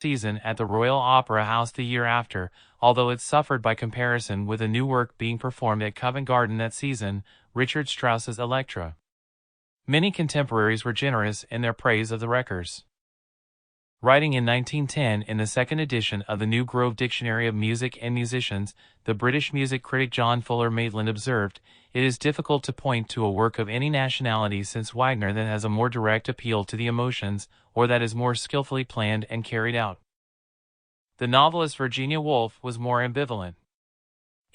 season at the Royal Opera House the year after, although it suffered by comparison with a new work being performed at Covent Garden that season, Richard Strauss's Elektra. Many contemporaries were generous in their praise of the records. Writing in 1910 in the second edition of the New Grove Dictionary of Music and Musicians, the British music critic John Fuller Maitland observed, "It is difficult to point to a work of any nationality since Wagner that has a more direct appeal to the emotions, or that is more skillfully planned and carried out." The novelist Virginia Woolf was more ambivalent.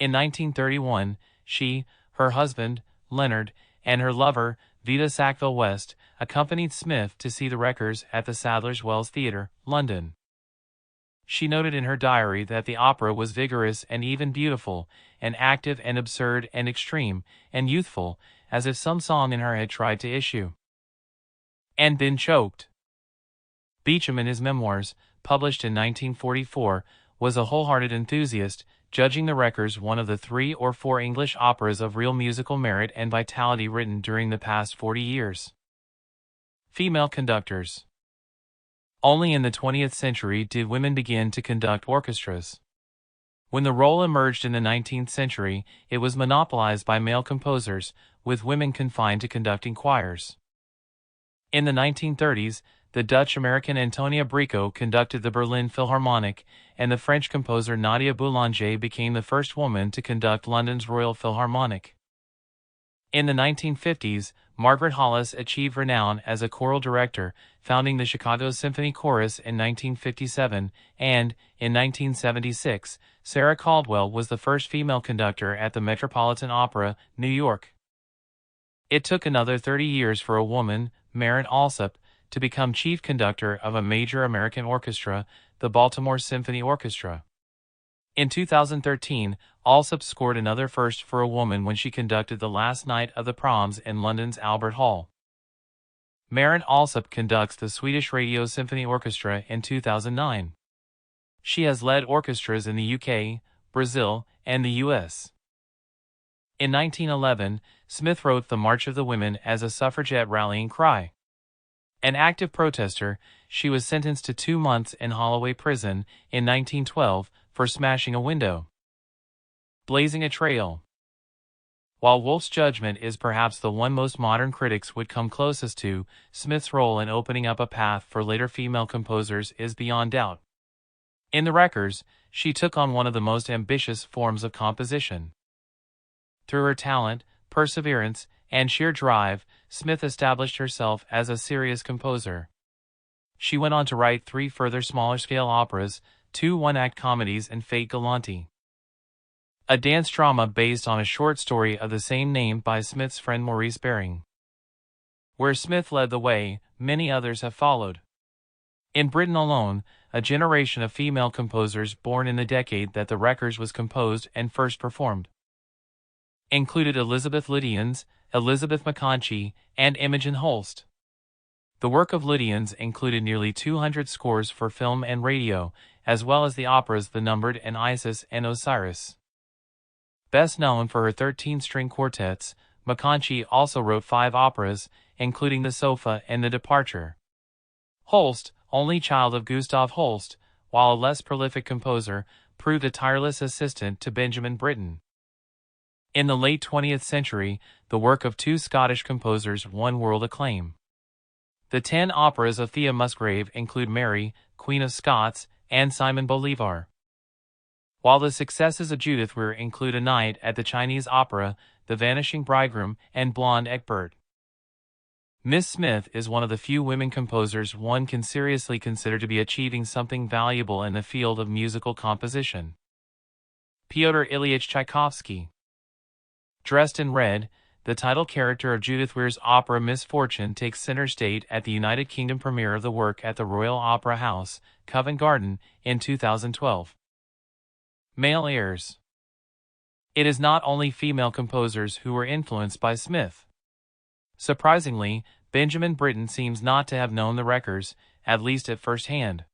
In 1931, she, her husband, Leonard, and her lover, Vita Sackville-West, accompanied Smith to see the Wreckers at the Sadler's Wells Theatre, London. She noted in her diary that the opera was vigorous and even beautiful, and active and absurd and extreme, and youthful, as if some song in her had tried to issue and been choked. Beecham, in his memoirs, published in 1944, was a wholehearted enthusiast, judging the Wreckers one of the 3 or 4 English operas of real musical merit and vitality written during the past 40 years. Female conductors. Only in the 20th century did women begin to conduct orchestras. When the role emerged in the 19th century, it was monopolized by male composers, with women confined to conducting choirs. In the 1930s, the Dutch-American Antonia Brico conducted the Berlin Philharmonic, and the French composer Nadia Boulanger became the first woman to conduct London's Royal Philharmonic. In the 1950s, Margaret Hollis achieved renown as a choral director, founding the Chicago Symphony Chorus in 1957, and, in 1976, Sarah Caldwell was the first female conductor at the Metropolitan Opera, New York. It took another 30 years for a woman, Maren Alsop, to become chief conductor of a major American orchestra, the Baltimore Symphony Orchestra. In 2013, Alsop scored another first for a woman when she conducted the last night of the proms in London's Albert Hall. Maren Alsop conducts the Swedish Radio Symphony Orchestra in 2009. She has led orchestras in the UK, Brazil, and the US. In 1911, Smith wrote The March of the Women as a suffragette rallying cry. An active protester, she was sentenced to 2 months in Holloway Prison in 1912 for smashing a window. Blazing a trail. While Woolf's judgment is perhaps the one most modern critics would come closest to, Smith's role in opening up a path for later female composers is beyond doubt. In the Wreckers, she took on one of the most ambitious forms of composition. Through her talent, perseverance, and sheer drive, Smith established herself as a serious composer. She went on to write 3 further smaller-scale operas, 2 one-act comedies, and Fate Galante, a dance drama based on a short story of the same name by Smith's friend Maurice Baring. Where Smith led the way, many others have followed. In Britain alone, a generation of female composers born in the decade that the Wreckers was composed and first performed included Elizabeth Lydians, Elizabeth McConchie, and Imogen Holst. The work of Lydians included nearly 200 scores for film and radio, as well as the operas The Numbered and Isis and Osiris. Best known for her 13-string quartets, McConchie also wrote 5 operas, including The Sofa and The Departure. Holst, only child of Gustav Holst, while a less prolific composer, proved a tireless assistant to Benjamin Britten. In the late 20th century, the work of 2 Scottish composers won world acclaim. The 10 operas of Thea Musgrave include Mary, Queen of Scots, and Simon Bolivar. While the successes of Judith Weir include A Night at the Chinese Opera, The Vanishing Bridegroom, and Blonde Egbert. Miss Smith is one of the few women composers one can seriously consider to be achieving something valuable in the field of musical composition. Pyotr Ilyich Tchaikovsky. Dressed in red, the title character of Judith Weir's opera Miss Fortune takes center stage at the United Kingdom premiere of the work at the Royal Opera House, Covent Garden, in 2012. Male heirs. It is not only female composers who were influenced by Smith. Surprisingly, Benjamin Britten seems not to have known the Wreckers, at least at first hand.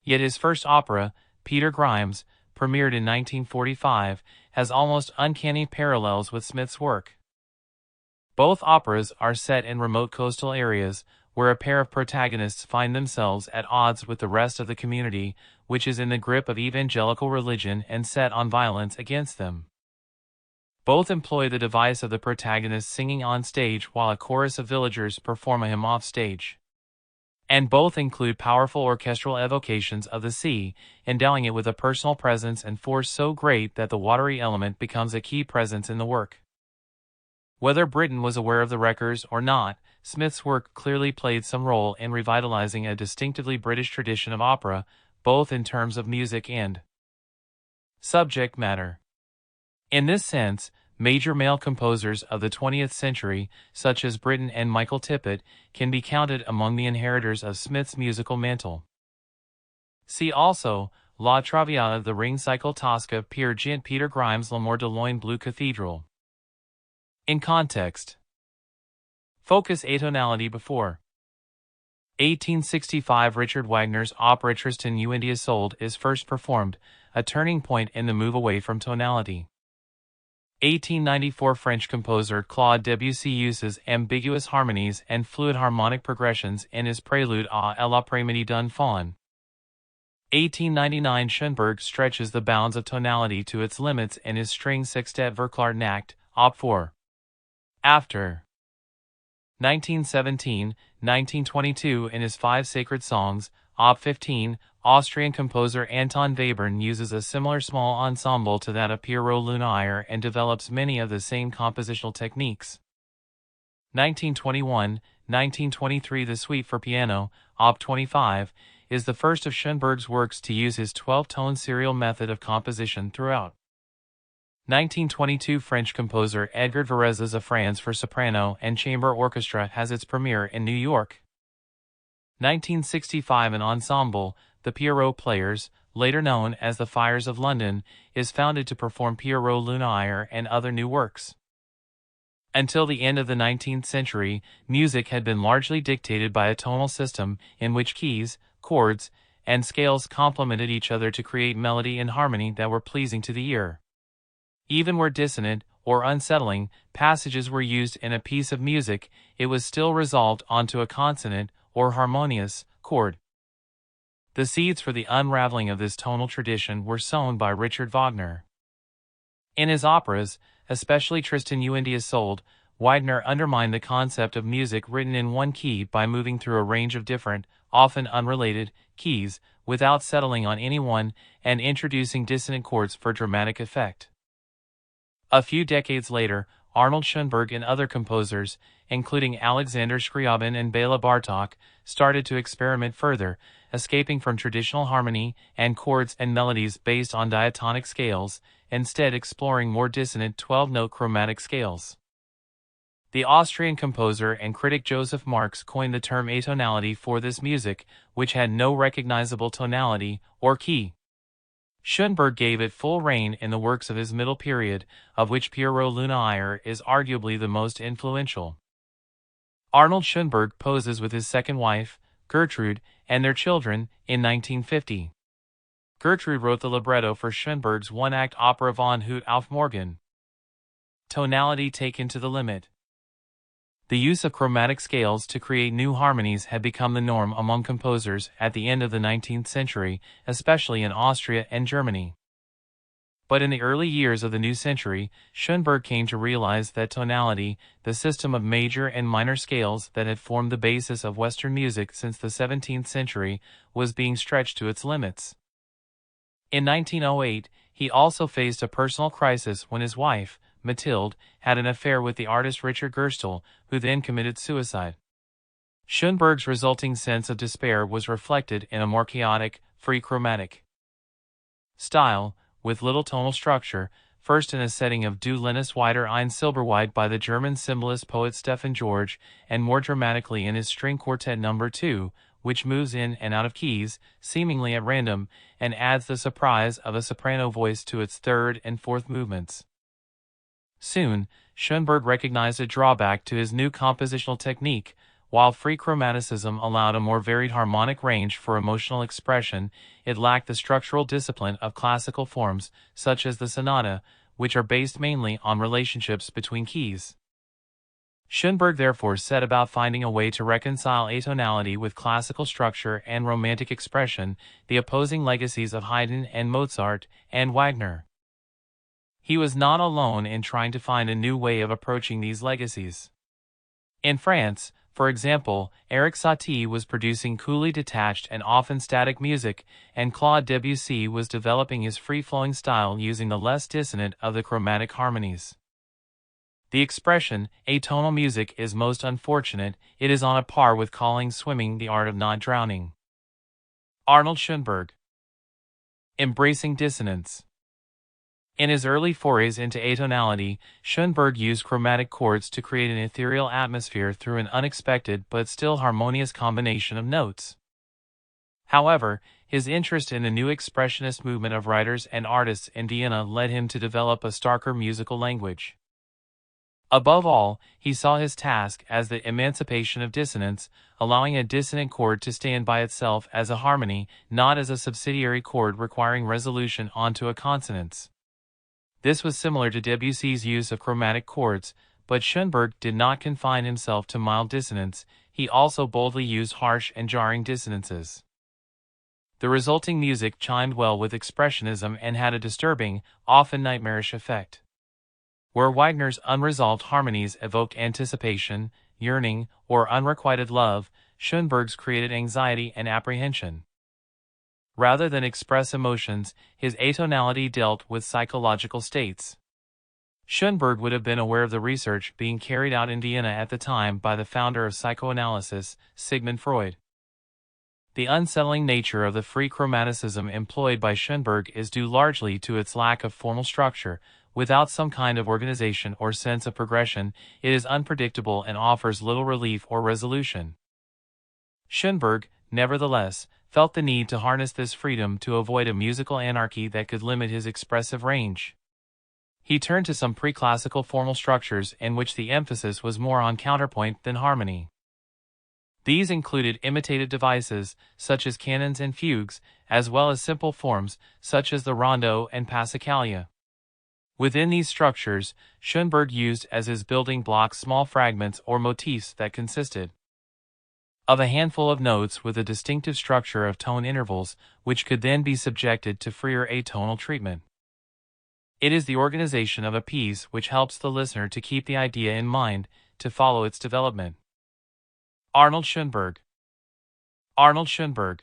Yet his first opera, Peter Grimes, premiered in 1945, has almost uncanny parallels with Smith's work. Both operas are set in remote coastal areas, where a pair of protagonists find themselves at odds with the rest of the community, which is in the grip of evangelical religion and set on violence against them. Both employ the device of the protagonist singing on stage while a chorus of villagers perform a hymn off stage. And both include powerful orchestral evocations of the sea, endowing it with a personal presence and force so great that the watery element becomes a key presence in the work. Whether Britain was aware of the wreckers or not, Smith's work clearly played some role in revitalizing a distinctively British tradition of opera, both in terms of music and subject matter. In this sense, major male composers of the 20th century, such as Britten and Michael Tippett, can be counted among the inheritors of Smith's musical mantle. See also, La Traviata, the Ring Cycle Tosca, Peer Gynt, Peter Grimes, L'Amour de Loin Blue Cathedral. In context. Focus atonality before. 1865 Richard Wagner's opera Tristan und Isolde is first performed, a turning point in the move away from tonality. 1894 French composer Claude Debussy uses ambiguous harmonies and fluid harmonic progressions in his prelude à l'après-midi d'un faun. 1899 Schoenberg stretches the bounds of tonality to its limits in his string sextet Verklartenacht, Op. 4. After 1917, 1922 in his Five Sacred Songs, Op. 15, Austrian composer Anton Webern uses a similar small ensemble to that of Pierrot Lunaire and develops many of the same compositional techniques. 1921, 1923 The Suite for Piano, Op. 25, is the first of Schoenberg's works to use his 12-tone serial method of composition throughout. 1922 French composer Edgar Varèse's A France for soprano and chamber orchestra has its premiere in New York. 1965 An ensemble, the Pierrot Players, later known as the Fires of London, is founded to perform Pierrot Lunaire and other new works. Until the end of the 19th century, music had been largely dictated by a tonal system in which keys, chords, and scales complemented each other to create melody and harmony that were pleasing to the ear. Even where dissonant or unsettling passages were used in a piece of music, it was still resolved onto a consonant or harmonious chord. The seeds for the unraveling of this tonal tradition were sown by Richard Wagner. In his operas, especially Tristan und Isolde, Wagner undermined the concept of music written in one key by moving through a range of different, often unrelated, keys, without settling on any one, and introducing dissonant chords for dramatic effect. A few decades later, Arnold Schoenberg and other composers, including Alexander Scriabin and Bela Bartok, started to experiment further, escaping from traditional harmony and chords and melodies based on diatonic scales, instead exploring more dissonant 12-note chromatic scales. The Austrian composer and critic Joseph Marx coined the term atonality for this music, which had no recognizable tonality or key. Schoenberg gave it full rein in the works of his middle period, of which Pierrot Lunaire is arguably the most influential. Arnold Schoenberg poses with his second wife, Gertrude, and their children, in 1950. Gertrude wrote the libretto for Schoenberg's one-act opera Von Hout auf Morgen. Tonality taken to the limit. The use of chromatic scales to create new harmonies had become the norm among composers at the end of the 19th century, especially in Austria and Germany. But in the early years of the new century, Schoenberg came to realize that tonality, the system of major and minor scales that had formed the basis of Western music since the 17th century, was being stretched to its limits. In 1908, he also faced a personal crisis when his wife, Mathilde, had an affair with the artist Richard Gerstle, who then committed suicide. Schoenberg's resulting sense of despair was reflected in a more chaotic, free chromatic style, with little tonal structure, first in a setting of Du Lennes Weiter ein Silberweid by the German symbolist poet Stefan George, and more dramatically in his string quartet No. 2, which moves in and out of keys, seemingly at random, and adds the surprise of a soprano voice to its third and fourth movements. Soon, Schoenberg recognized a drawback to his new compositional technique. While free chromaticism allowed a more varied harmonic range for emotional expression, it lacked the structural discipline of classical forms, such as the sonata, which are based mainly on relationships between keys. Schoenberg therefore set about finding a way to reconcile atonality with classical structure and romantic expression, the opposing legacies of Haydn and Mozart and Wagner. He was not alone in trying to find a new way of approaching these legacies. In France, for example, Erik Satie was producing coolly detached and often static music, and Claude Debussy was developing his free-flowing style using the less dissonant of the chromatic harmonies. The expression, atonal music, is most unfortunate. It is on a par with calling swimming the art of not drowning. Arnold Schoenberg. Embracing dissonance. In his early forays into atonality, Schoenberg used chromatic chords to create an ethereal atmosphere through an unexpected but still harmonious combination of notes. However, his interest in the new expressionist movement of writers and artists in Vienna led him to develop a starker musical language. Above all, he saw his task as the emancipation of dissonance, allowing a dissonant chord to stand by itself as a harmony, not as a subsidiary chord requiring resolution onto a consonance. This was similar to Debussy's use of chromatic chords, but Schoenberg did not confine himself to mild dissonance. He also boldly used harsh and jarring dissonances. The resulting music chimed well with expressionism and had a disturbing, often nightmarish effect. Where Wagner's unresolved harmonies evoke anticipation, yearning, or unrequited love, Schoenberg's created anxiety and apprehension. Rather than express emotions, his atonality dealt with psychological states. Schoenberg would have been aware of the research being carried out in Vienna at the time by the founder of psychoanalysis, Sigmund Freud. The unsettling nature of the free chromaticism employed by Schoenberg is due largely to its lack of formal structure. Without some kind of organization or sense of progression, it is unpredictable and offers little relief or resolution. Schoenberg, nevertheless, felt the need to harness this freedom to avoid a musical anarchy that could limit his expressive range. He turned to some pre-classical formal structures in which the emphasis was more on counterpoint than harmony. These included imitative devices, such as canons and fugues, as well as simple forms, such as the rondo and passacaglia. Within these structures, Schoenberg used as his building blocks small fragments or motifs that consisted of a handful of notes with a distinctive structure of tone intervals, which could then be subjected to freer atonal treatment. It is the organization of a piece which helps the listener to keep the idea in mind, to follow its development. Arnold Schoenberg. Arnold Schoenberg.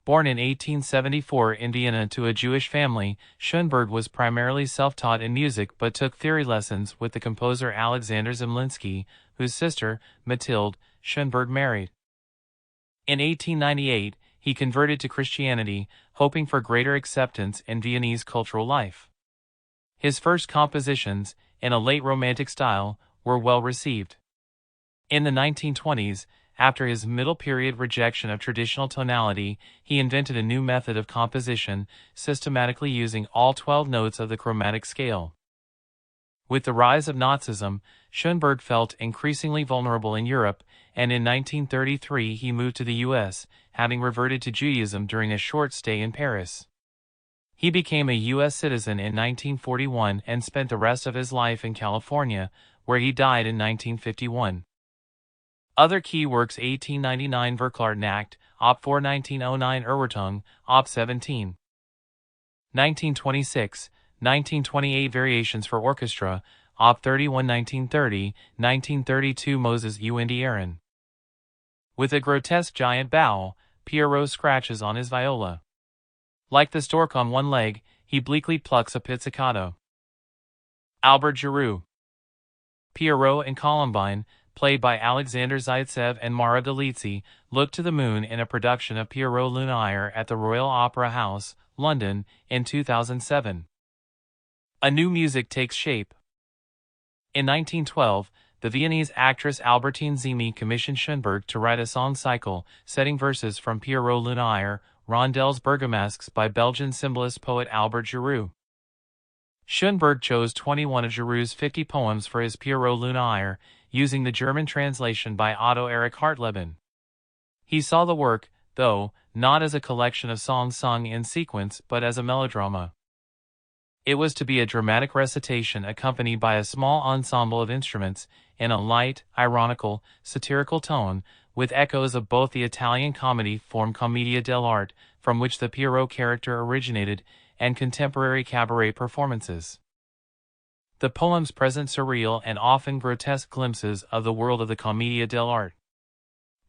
Born in 1874 in Vienna to a Jewish family, Schoenberg was primarily self-taught in music but took theory lessons with the composer Alexander Zemlinsky, whose sister, Mathilde, Schoenberg married. In 1898, he converted to Christianity, hoping for greater acceptance in Viennese cultural life. His first compositions, in a late Romantic style, were well received. In the 1920s, after his middle-period rejection of traditional tonality, he invented a new method of composition, systematically using all 12 notes of the chromatic scale. With the rise of Nazism, Schoenberg felt increasingly vulnerable in Europe, and in 1933 he moved to the U.S., having reverted to Judaism during a short stay in Paris. He became a U.S. citizen in 1941 and spent the rest of his life in California, where he died in 1951. Other key works: 1899 Verklarnacht, Op. 4, 1909 Erwartung, Op. 17. 1926, 1928 Variations for Orchestra, Op. 31 1930, 1932 Moses und Aaron. With a grotesque giant bow, Pierrot scratches on his viola. Like the stork on one leg, he bleakly plucks a pizzicato. Albert Giroux. Pierrot and Columbine, played by Alexander Zaitsev and Mara Galizzi, looked to the moon in a production of Pierrot Lunaire at the Royal Opera House, London, in 2007. A new music takes shape. In 1912, the Viennese actress Albertine Zimi commissioned Schoenberg to write a song cycle, setting verses from Pierrot Lunaire, rondels Bergamasques by Belgian symbolist poet Albert Giroux. Schoenberg chose 21 of Giroux's 50 poems for his Pierrot Lunaire, using the German translation by Otto Erich Hartleben. He saw the work, though, not as a collection of songs sung in sequence but as a melodrama. It was to be a dramatic recitation accompanied by a small ensemble of instruments in a light, ironical, satirical tone, with echoes of both the Italian comedy form commedia dell'arte, from which the Pierrot character originated, and contemporary cabaret performances. The poems present surreal and often grotesque glimpses of the world of the commedia dell'arte.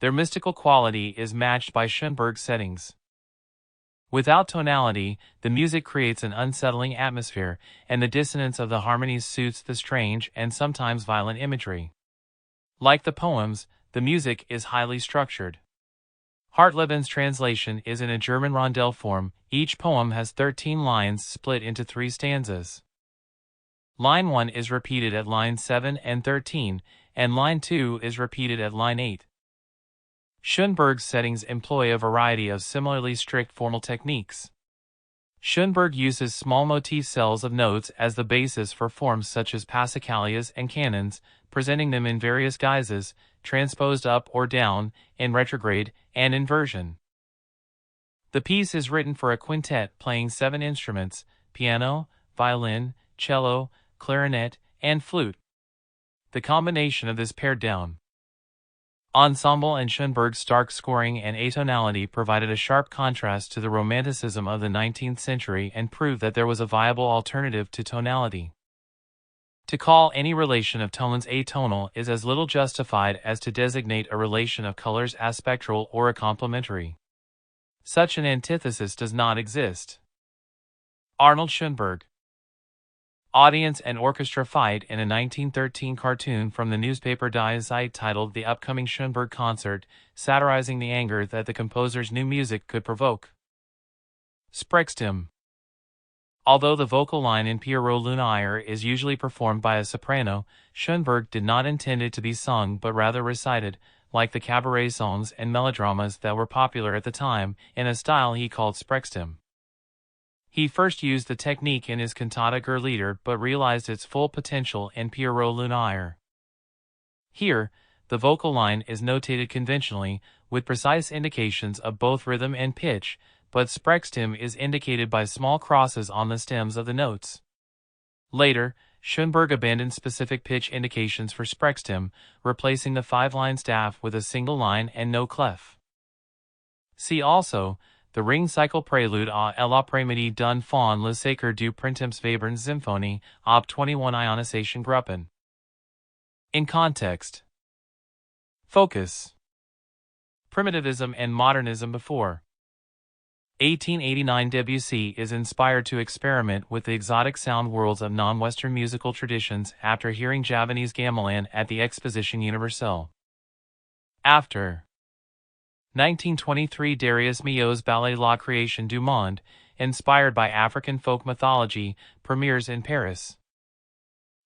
Their mystical quality is matched by Schoenberg's settings. Without tonality, the music creates an unsettling atmosphere, and the dissonance of the harmonies suits the strange and sometimes violent imagery. Like the poems, the music is highly structured. Hartleben's translation is in a German rondel form. Each poem has 13 lines split into 3 stanzas. Line 1 is repeated at line 7 and 13, and line 2 is repeated at line 8. Schoenberg's settings employ a variety of similarly strict formal techniques. Schoenberg uses small motif cells of notes as the basis for forms such as passacalias and canons, presenting them in various guises, transposed up or down, in retrograde, and inversion. The piece is written for a quintet playing 7 instruments: piano, violin, cello, clarinet, and flute. The combination of this pared down ensemble and Schoenberg's stark scoring and atonality provided a sharp contrast to the romanticism of the 19th century and proved that there was a viable alternative to tonality. To call any relation of tones atonal is as little justified as to designate a relation of colors aspectral or a complementary. Such an antithesis does not exist. Arnold Schoenberg. Audience and orchestra fight in a 1913 cartoon from the newspaper Die Zeit titled The Upcoming Schoenberg Concert, satirizing the anger that the composer's new music could provoke. Sprechstimme. Although the vocal line in Pierrot Lunaire is usually performed by a soprano, Schoenberg did not intend it to be sung but rather recited, like the cabaret songs and melodramas that were popular at the time, in a style he called Sprechstimme. He first used the technique in his cantata Gerlieder but realized its full potential in Pierrot Lunaire. Here, the vocal line is notated conventionally, with precise indications of both rhythm and pitch, but Sprechstimme is indicated by small crosses on the stems of the notes. Later, Schoenberg abandoned specific pitch indications for Sprechstimme, replacing the 5-line staff with a single line and no clef. See also, the Ring Cycle Prelude à l'après-midi d'un fond le Sacre du Printemps Webern Symphonie, Op. 21 Ionisation Gruppen. In context. Focus. Primitivism and modernism before 1889. Debussy is inspired to experiment with the exotic sound worlds of non-Western musical traditions after hearing Javanese gamelan at the Exposition Universelle. After 1923, Darius Milhaud's ballet La Création du Monde, inspired by African folk mythology, premieres in Paris.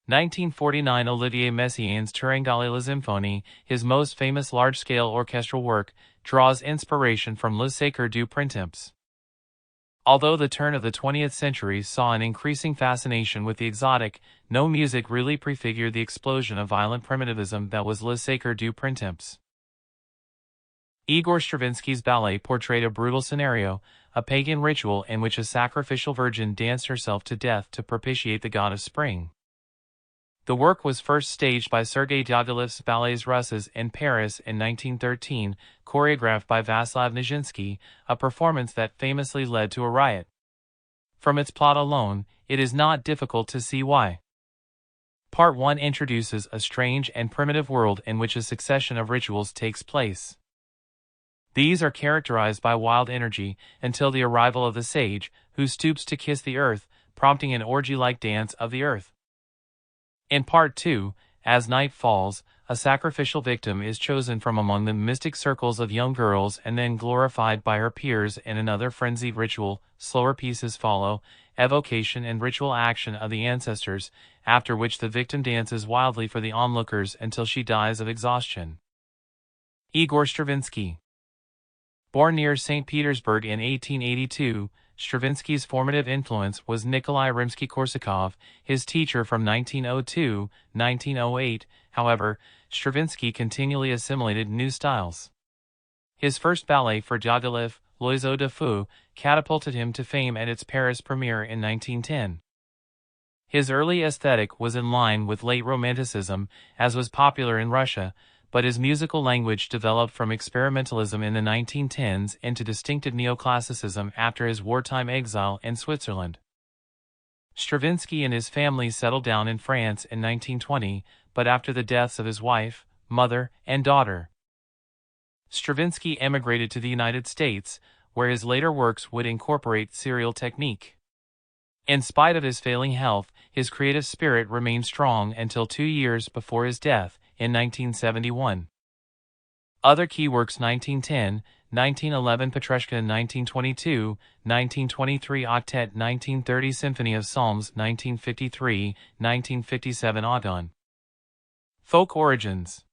1949, Olivier Messiaen's Turangalila La Symphonie, his most famous large-scale orchestral work, draws inspiration from Le Sacre du Printemps. Although the turn of the 20th century saw an increasing fascination with the exotic, no music really prefigured the explosion of violent primitivism that was Le Sacre du Printemps. Igor Stravinsky's ballet portrayed a brutal scenario, a pagan ritual in which a sacrificial virgin danced herself to death to propitiate the god of spring. The work was first staged by Sergei Diaghilev's Ballets Russes in Paris in 1913, choreographed by Vaslav Nijinsky, a performance that famously led to a riot. From its plot alone, it is not difficult to see why. Part 1 introduces a strange and primitive world in which a succession of rituals takes place. These are characterized by wild energy until the arrival of the sage, who stoops to kiss the earth, prompting an orgy-like dance of the earth. In Part 2, as night falls, a sacrificial victim is chosen from among the mystic circles of young girls and then glorified by her peers in another frenzied ritual. Slower pieces follow, evocation and ritual action of the ancestors, after which the victim dances wildly for the onlookers until she dies of exhaustion. Igor Stravinsky. Born near St. Petersburg in 1882, Stravinsky's formative influence was Nikolai Rimsky-Korsakov, his teacher from 1902-1908. However, Stravinsky continually assimilated new styles. His first ballet for Diaghilev, L'Oiseau de Feu, catapulted him to fame at its Paris premiere in 1910. His early aesthetic was in line with late Romanticism, as was popular in Russia, but his musical language developed from experimentalism in the 1910s into distinctive neoclassicism after his wartime exile in Switzerland. Stravinsky and his family settled down in France in 1920, but after the deaths of his wife, mother, and daughter. Stravinsky emigrated to the United States, where his later works would incorporate serial technique. In spite of his failing health, his creative spirit remained strong until 2 years before his death, in 1971. Other key works: 1910, 1911 Petrushka, 1922, 1923 Octet, 1930 Symphony of Psalms, 1953, 1957 Audon. Folk origins.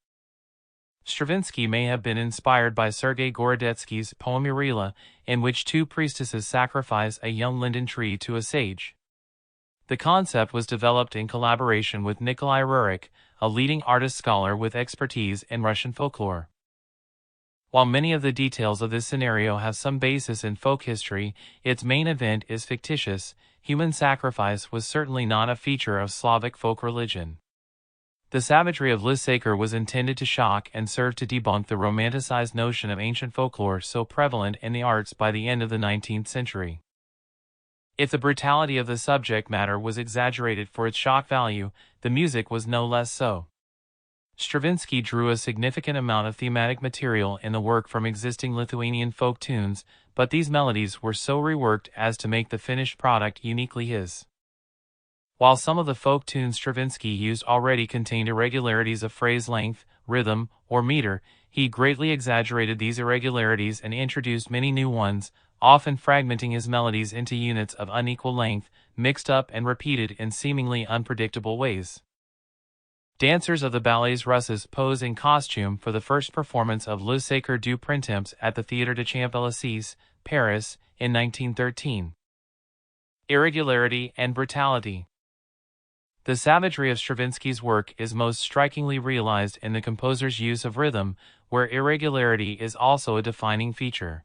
Stravinsky may have been inspired by Sergei Gorodetsky's poem Urila, in which two priestesses sacrifice a young linden tree to a sage. The concept was developed in collaboration with Nikolai Rurik, a leading artist scholar with expertise in Russian folklore. While many of the details of this scenario have some basis in folk history, its main event is fictitious. Human sacrifice was certainly not a feature of Slavic folk religion. The savagery of Lysaker was intended to shock and serve to debunk the romanticized notion of ancient folklore so prevalent in the arts by the end of the 19th century. If the brutality of the subject matter was exaggerated for its shock value, the music was no less so. Stravinsky drew a significant amount of thematic material in the work from existing Lithuanian folk tunes, but these melodies were so reworked as to make the finished product uniquely his. While some of the folk tunes Stravinsky used already contained irregularities of phrase length, rhythm, or meter, he greatly exaggerated these irregularities and introduced many new ones, often fragmenting his melodies into units of unequal length, mixed up and repeated in seemingly unpredictable ways. Dancers of the ballets Russes pose in costume for the first performance of Le Sacre du Printemps at the Théâtre de Champs-Élysées, Paris, in 1913. Irregularity and brutality. The savagery of Stravinsky's work is most strikingly realized in the composer's use of rhythm, where irregularity is also a defining feature.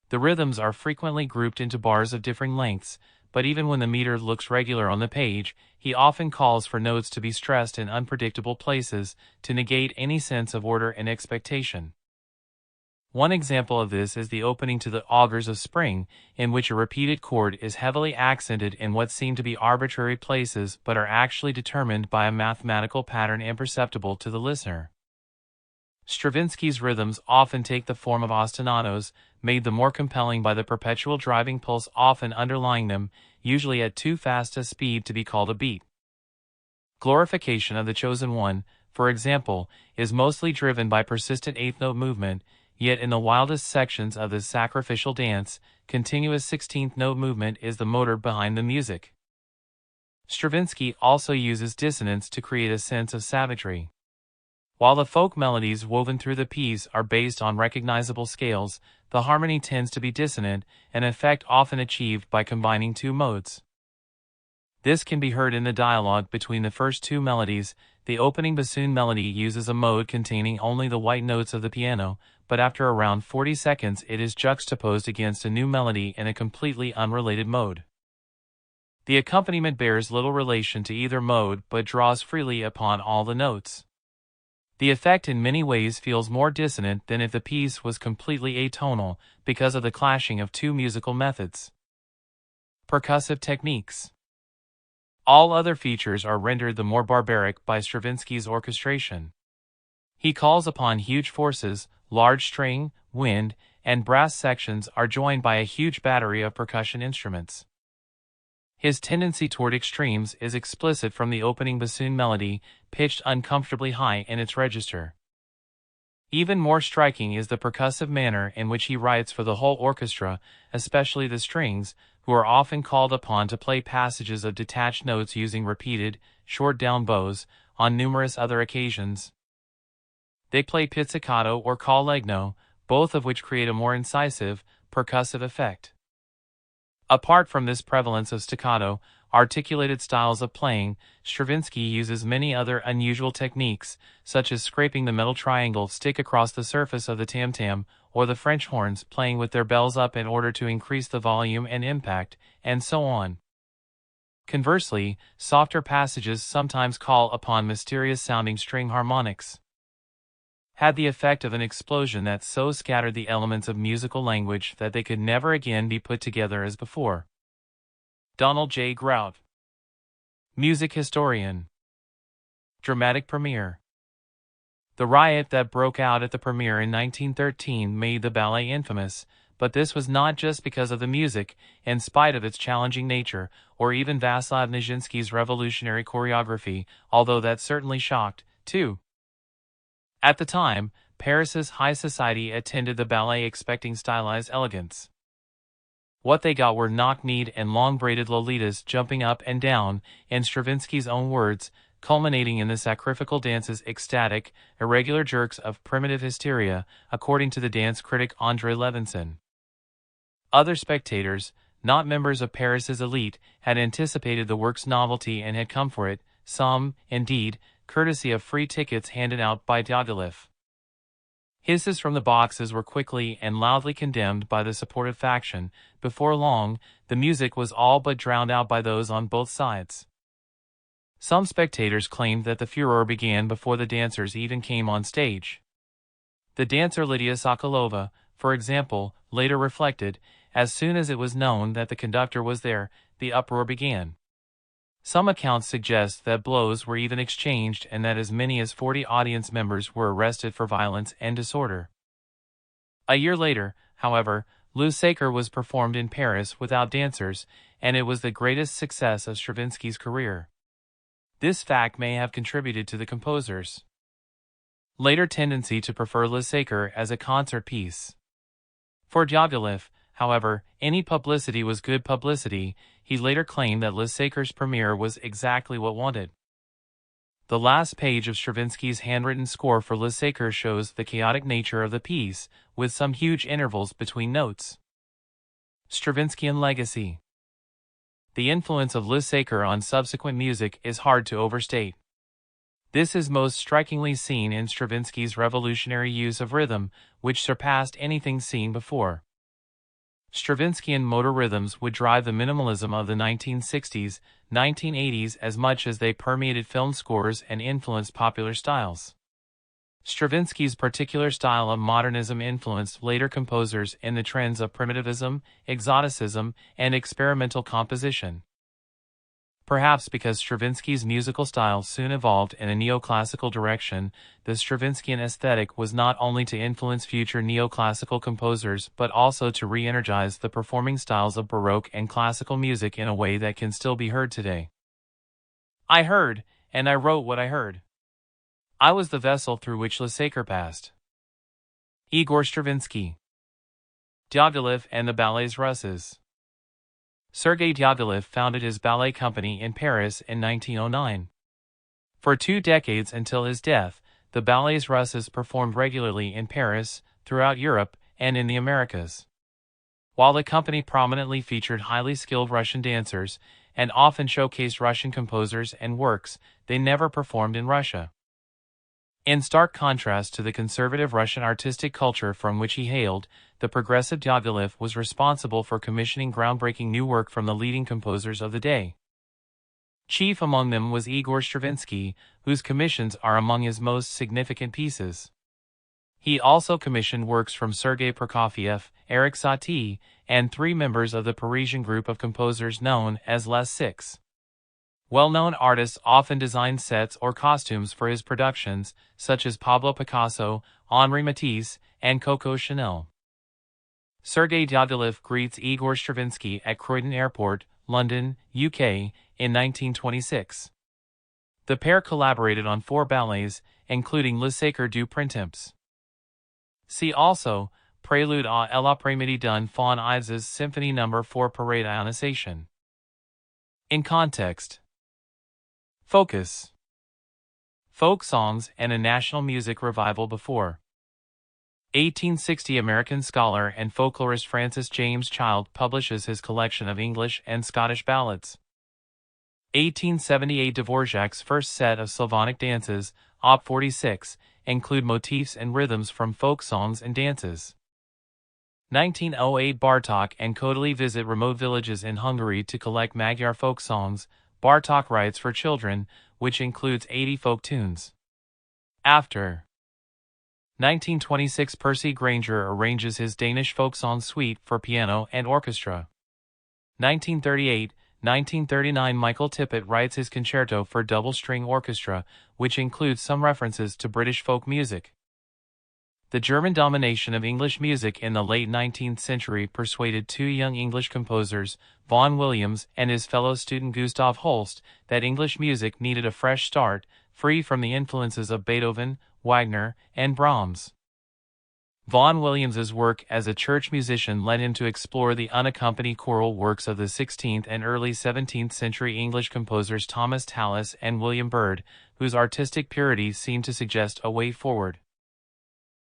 The rhythms are frequently grouped into bars of differing lengths, but even when the meter looks regular on the page, he often calls for notes to be stressed in unpredictable places to negate any sense of order and expectation. One example of this is the opening to the Augurs of Spring, in which a repeated chord is heavily accented in what seem to be arbitrary places but are actually determined by a mathematical pattern imperceptible to the listener. Stravinsky's rhythms often take the form of ostinatos, made the more compelling by the perpetual driving pulse often underlying them, usually at too fast a speed to be called a beat. Glorification of the chosen one, for example, is mostly driven by persistent eighth-note movement, yet in the wildest sections of this sacrificial dance, continuous 16th-note movement is the motor behind the music. Stravinsky also uses dissonance to create a sense of savagery. While the folk melodies woven through the piece are based on recognizable scales, the harmony tends to be dissonant, an effect often achieved by combining two modes. This can be heard in the dialogue between the first two melodies. The opening bassoon melody uses a mode containing only the white notes of the piano, but after around 40 seconds it is juxtaposed against a new melody in a completely unrelated mode. The accompaniment bears little relation to either mode but draws freely upon all the notes. The effect in many ways feels more dissonant than if the piece was completely atonal, because of the clashing of two musical methods. Percussive techniques. All other features are rendered the more barbaric by Stravinsky's orchestration. He calls upon huge forces, large string, wind, and brass sections are joined by a huge battery of percussion instruments. His tendency toward extremes is explicit from the opening bassoon melody, pitched uncomfortably high in its register. Even more striking is the percussive manner in which he writes for the whole orchestra, especially the strings, who are often called upon to play passages of detached notes using repeated, short-down bows, on numerous other occasions. They play pizzicato or col legno, both of which create a more incisive, percussive effect. Apart from this prevalence of staccato, articulated styles of playing, Stravinsky uses many other unusual techniques, such as scraping the metal triangle stick across the surface of the tam-tam, or the French horns playing with their bells up in order to increase the volume and impact, and so on. Conversely, softer passages sometimes call upon mysterious-sounding string harmonics. Had the effect of an explosion that so scattered the elements of musical language that they could never again be put together as before. Donald J. Grout, music historian. Dramatic premiere. The riot that broke out at the premiere in 1913 made the ballet infamous, but this was not just because of the music, in spite of its challenging nature, or even Vaslav Nijinsky's revolutionary choreography, although that certainly shocked, too. At the time, Paris's high society attended the ballet expecting stylized elegance. What they got were knock-kneed and long-braided lolitas jumping up and down, in Stravinsky's own words, culminating in the sacrificial dance's ecstatic, irregular jerks of primitive hysteria, according to the dance critic André Levinson. Other spectators, not members of Paris's elite, had anticipated the work's novelty and had come for it, some, indeed, courtesy of free tickets handed out by Diaghilev. Hisses from the boxes were quickly and loudly condemned by the supportive faction. Before long, the music was all but drowned out by those on both sides. Some spectators claimed that the furor began before the dancers even came on stage. The dancer Lydia Sokolova, for example, later reflected, as soon as it was known that the conductor was there, the uproar began. Some accounts suggest that blows were even exchanged and that as many as 40 audience members were arrested for violence and disorder. A year later, however, Le Sacre was performed in Paris without dancers, and it was the greatest success of Stravinsky's career. This fact may have contributed to the composer's later tendency to prefer Le Sacre as a concert piece. For Diaghilev, however, any publicity was good publicity. He later claimed that Le Sacre's premiere was exactly what wanted. The last page of Stravinsky's handwritten score for Le Sacre shows the chaotic nature of the piece, with some huge intervals between notes. Stravinskyan legacy. The influence of Le Sacre on subsequent music is hard to overstate. This is most strikingly seen in Stravinsky's revolutionary use of rhythm, which surpassed anything seen before. Stravinskyan motor rhythms would drive the minimalism of the 1960s, 1980s as much as they permeated film scores and influenced popular styles. Stravinsky's particular style of modernism influenced later composers in the trends of primitivism, exoticism, and experimental composition. Perhaps because Stravinsky's musical style soon evolved in a neoclassical direction, the Stravinskyan aesthetic was not only to influence future neoclassical composers but also to re-energize the performing styles of Baroque and classical music in a way that can still be heard today. I heard, and I wrote what I heard. I was the vessel through which Le Sacre passed. Igor Stravinsky. Diaghilev and the Ballets Russes. Sergei Diaghilev founded his ballet company in Paris in 1909. For 2 decades until his death, the Ballets Russes performed regularly in Paris, throughout Europe, and in the Americas. While the company prominently featured highly skilled Russian dancers, and often showcased Russian composers and works, they never performed in Russia. In stark contrast to the conservative Russian artistic culture from which he hailed, the progressive Diaghilev was responsible for commissioning groundbreaking new work from the leading composers of the day. Chief among them was Igor Stravinsky, whose commissions are among his most significant pieces. He also commissioned works from Sergei Prokofiev, Erik Satie, and 3 members of the Parisian group of composers known as Les Six. Well-known artists often designed sets or costumes for his productions, such as Pablo Picasso, Henri Matisse, and Coco Chanel. Sergei Diaghilev greets Igor Stravinsky at Croydon Airport, London, UK, in 1926. The pair collaborated on 4 ballets, including Le Sacre du Printemps. See also, Prélude à l'après-midi d'un Faun Ives' Symphony No. 4 Parade Ionisation. In context. Focus. Folk songs and a national music revival before. 1860 American scholar and folklorist Francis James Child publishes his collection of English and Scottish ballads. 1878 Dvorak's first set of Slavonic dances, Op. 46, include motifs and rhythms from folk songs and dances. 1908 Bartók and Kodály visit remote villages in Hungary to collect Magyar folk songs. Bartók writes for children, which includes 80 folk tunes. After 1926 Percy Grainger arranges his Danish folk song suite for piano and orchestra. 1938-1939 Michael Tippett writes his concerto for double-string orchestra, which includes some references to British folk music. The German domination of English music in the late 19th century persuaded two young English composers, Vaughan Williams and his fellow student Gustav Holst, that English music needed a fresh start, free from the influences of Beethoven, Wagner, and Brahms. Vaughan Williams's work as a church musician led him to explore the unaccompanied choral works of the 16th and early 17th century English composers Thomas Tallis and William Byrd, whose artistic purity seemed to suggest a way forward.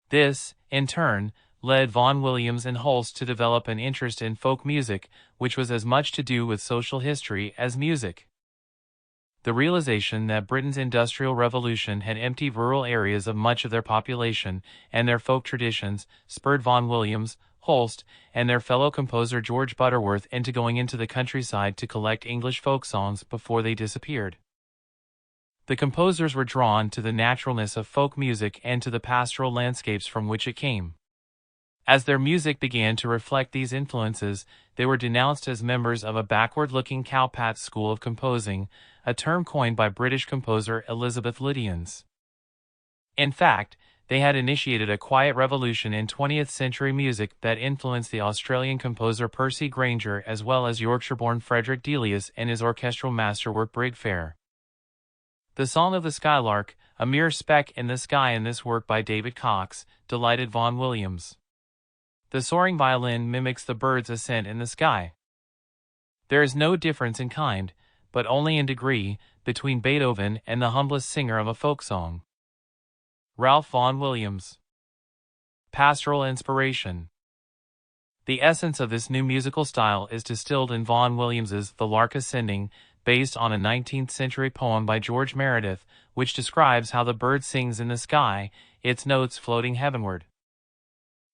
This, in turn, led Vaughan Williams and Holst to develop an interest in folk music, which was as much to do with social history as music. The realization that Britain's Industrial Revolution had emptied rural areas of much of their population and their folk traditions spurred Vaughan Williams, Holst, and their fellow composer George Butterworth into going into the countryside to collect English folk songs before they disappeared. The composers were drawn to the naturalness of folk music and to the pastoral landscapes from which it came. As their music began to reflect these influences, they were denounced as members of a backward-looking cowpat school of composing, a term coined by British composer Elizabeth Lydians. In fact, they had initiated a quiet revolution in 20th-century music that influenced the Australian composer Percy Grainger as well as Yorkshire-born Frederick Delius in his orchestral masterwork Brig Fair. The Song of the Skylark, a mere speck in the sky in this work by David Cox, delighted Vaughan Williams. The soaring violin mimics the bird's ascent in the sky. There is no difference in kind, but only in degree, between Beethoven and the humblest singer of a folk song. Ralph Vaughan Williams. Pastoral inspiration. The essence of this new musical style is distilled in Vaughan Williams's The Lark Ascending, based on a 19th-century poem by George Meredith, which describes how the bird sings in the sky, its notes floating heavenward.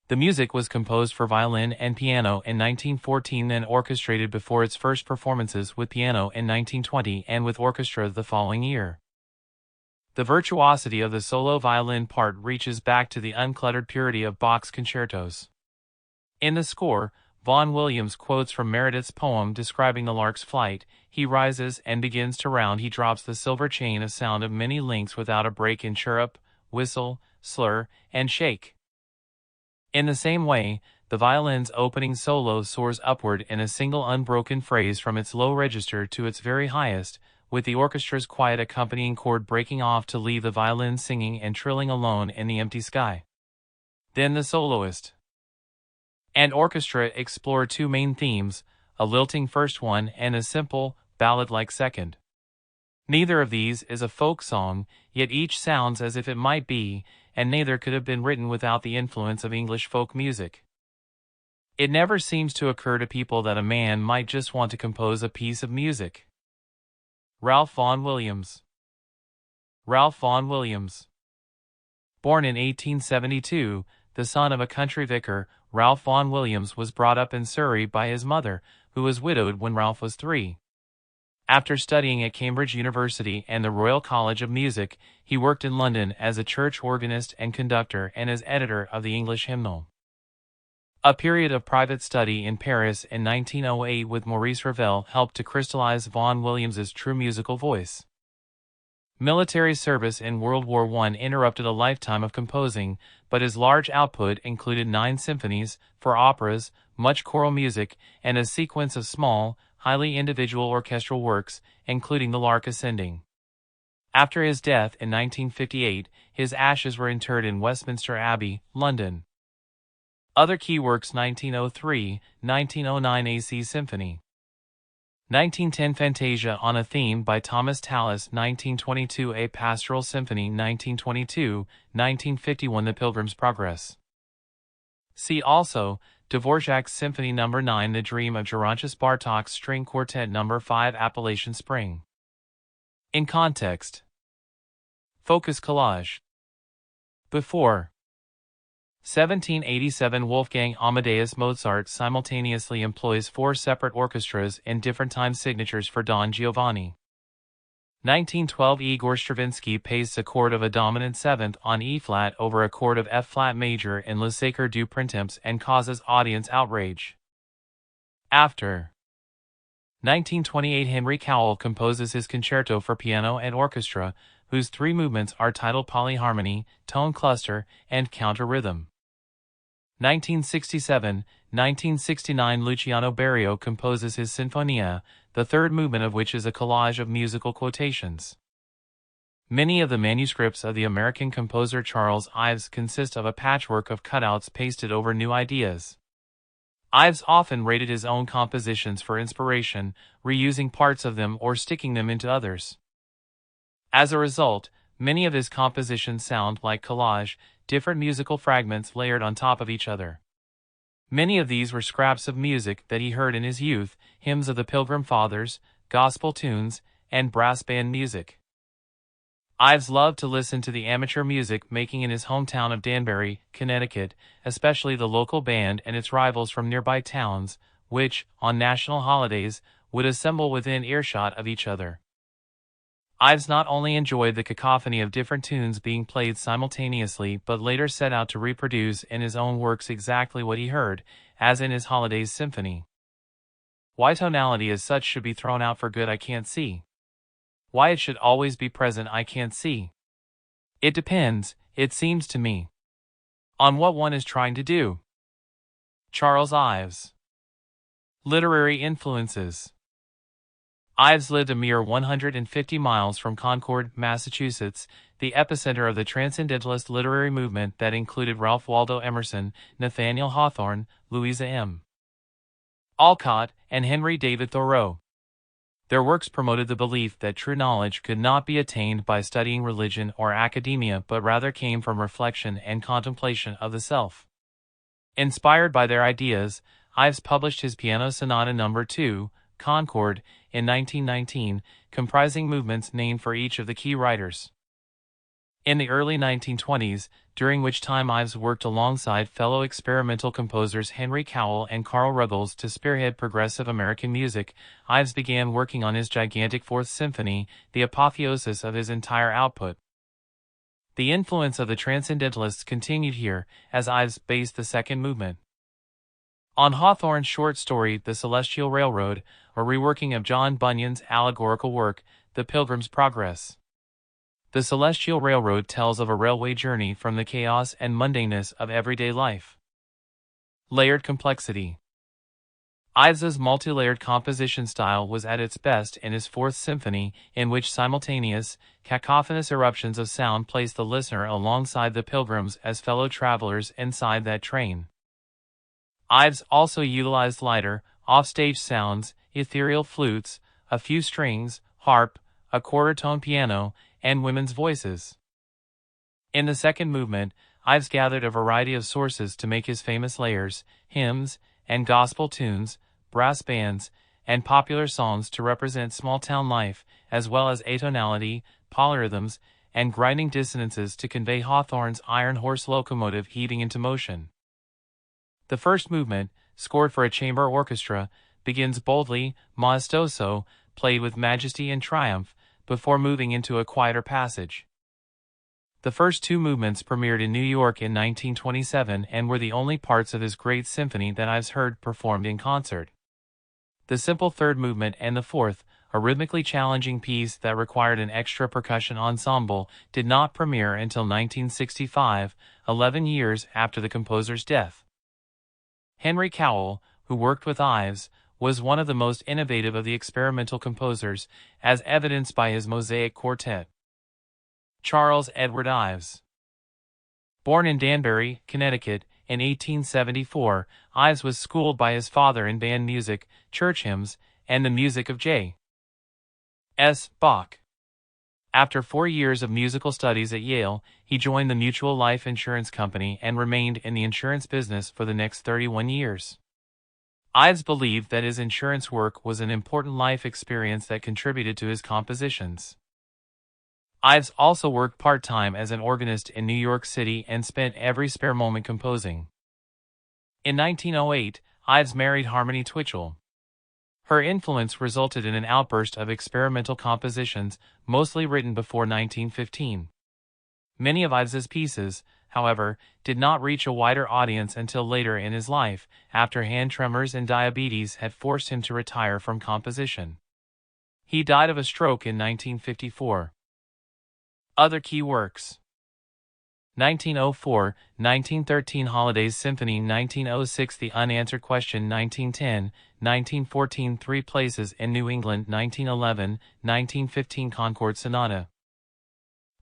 The music was composed for violin and piano in 1914 and orchestrated before its first performances with piano in 1920 and with orchestra the following year. The virtuosity of the solo violin part reaches back to the uncluttered purity of Bach's concertos. In the score, Vaughan Williams quotes from Meredith's poem describing the lark's flight. He rises and begins to round. He drops the silver chain of sound of many links without a break in chirrup, whistle, slur, and shake. In the same way, the violin's opening solo soars upward in a single unbroken phrase from its low register to its very highest, with the orchestra's quiet accompanying chord breaking off to leave the violin singing and trilling alone in the empty sky. Then the soloist and orchestra explore two main themes, a lilting first one and a simple, ballad-like second. Neither of these is a folk song, yet each sounds as if it might be, and neither could have been written without the influence of English folk music. It never seems to occur to people that a man might just want to compose a piece of music. Ralph Vaughan Williams. Ralph Vaughan Williams. Born in 1872, the son of a country vicar, Ralph Vaughan Williams was brought up in Surrey by his mother, who was widowed when Ralph was 3. After studying at Cambridge University and the Royal College of Music, he worked in London as a church organist and conductor and as editor of the English Hymnal. A period of private study in Paris in 1908 with Maurice Ravel helped to crystallize Vaughan Williams's true musical voice. Military service in World War I interrupted a lifetime of composing, but his large output included 9 symphonies, 4 operas, much choral music, and a sequence of small, highly individual orchestral works, including The Lark Ascending. After his death in 1958, his ashes were interred in Westminster Abbey, London. Other key works: 1903, 1909 AC Symphony, 1910 Fantasia on a Theme by Thomas Tallis, 1922 A Pastoral Symphony, 1922, 1951 The Pilgrim's Progress. See also, Dvorak's Symphony No. 9 The Dream of Gerontius Bartók's String Quartet No. 5 Appalachian Spring. In context. Focus collage. Before. 1787 Wolfgang Amadeus Mozart simultaneously employs 4 separate orchestras and different time signatures for Don Giovanni. 1912 Igor Stravinsky pastes a chord of a dominant seventh on E-flat over a chord of F-flat major in Le Sacre du Printemps and causes audience outrage. After 1928 Henry Cowell composes his concerto for piano and orchestra, whose 3 movements are titled Polyharmony, Tone Cluster, and Counter Rhythm. 1967-1969 Luciano Berio composes his Sinfonia, the 3rd movement of which is a collage of musical quotations. Many of the manuscripts of the American composer Charles Ives consist of a patchwork of cutouts pasted over new ideas. Ives often rated his own compositions for inspiration, reusing parts of them or sticking them into others. As a result, many of his compositions sound like collage, different musical fragments layered on top of each other. Many of these were scraps of music that he heard in his youth, hymns of the Pilgrim Fathers, gospel tunes, and brass band music. Ives loved to listen to the amateur music making in his hometown of Danbury, Connecticut, especially the local band and its rivals from nearby towns, which, on national holidays, would assemble within earshot of each other. Ives not only enjoyed the cacophony of different tunes being played simultaneously but later set out to reproduce in his own works exactly what he heard, as in his Holidays Symphony. Why tonality as such should be thrown out for good I can't see. Why it should always be present I can't see. It depends, it seems to me, on what one is trying to do. Charles Ives. Literary influences. Ives lived a mere 150 miles from Concord, Massachusetts, the epicenter of the Transcendentalist literary movement that included Ralph Waldo Emerson, Nathaniel Hawthorne, Louisa M. Alcott, and Henry David Thoreau. Their works promoted the belief that true knowledge could not be attained by studying religion or academia but rather came from reflection and contemplation of the self. Inspired by their ideas, Ives published his Piano Sonata No. 2, Concord, in 1919, comprising movements named for each of the key writers. In the early 1920s, during which time Ives worked alongside fellow experimental composers Henry Cowell and Carl Ruggles to spearhead progressive American music, Ives began working on his gigantic Fourth Symphony, the apotheosis of his entire output. The influence of the Transcendentalists continued here, as Ives based the second movement on Hawthorne's short story The Celestial Railroad, a reworking of John Bunyan's allegorical work, The Pilgrim's Progress. The Celestial Railroad tells of a railway journey from the chaos and mundaneness of everyday life. Layered complexity. Ives's multi-layered composition style was at its best in his Fourth Symphony, in which simultaneous, cacophonous eruptions of sound placed the listener alongside the pilgrims as fellow travelers inside that train. Ives also utilized lighter, offstage sounds, ethereal flutes, a few strings, harp, a quarter-tone piano, and women's voices. In the second movement, Ives gathered a variety of sources to make his famous layers, hymns, and gospel tunes, brass bands, and popular songs to represent small-town life, as well as atonality, polyrhythms, and grinding dissonances to convey Hawthorne's iron horse locomotive heaving into motion. The first movement, scored for a chamber orchestra, begins boldly, maestoso, played with majesty and triumph, before moving into a quieter passage. The first 2 movements premiered in New York in 1927 and were the only parts of his great symphony that Ives heard performed in concert. The simple third movement and the fourth, a rhythmically challenging piece that required an extra percussion ensemble, did not premiere until 1965, 11 years after the composer's death. Henry Cowell, who worked with Ives, was one of the most innovative of the experimental composers, as evidenced by his Mosaic Quartet. Charles Edward Ives. Born in Danbury, Connecticut, in 1874, Ives was schooled by his father in band music, church hymns, and the music of J. S. Bach. After 4 years of musical studies at Yale, he joined the Mutual Life Insurance Company and remained in the insurance business for the next 31 years. Ives believed that his insurance work was an important life experience that contributed to his compositions. Ives also worked part-time as an organist in New York City and spent every spare moment composing. In 1908, Ives married Harmony Twitchell. Her influence resulted in an outburst of experimental compositions, mostly written before 1915. Many of Ives's pieces, however, did not reach a wider audience until later in his life, after hand tremors and diabetes had forced him to retire from composition. He died of a stroke in 1954. Other key works: 1904, 1913 Holidays Symphony, 1906 The Unanswered Question, 1910, 1914 Three Places in New England, 1911, 1915 Concord Sonata.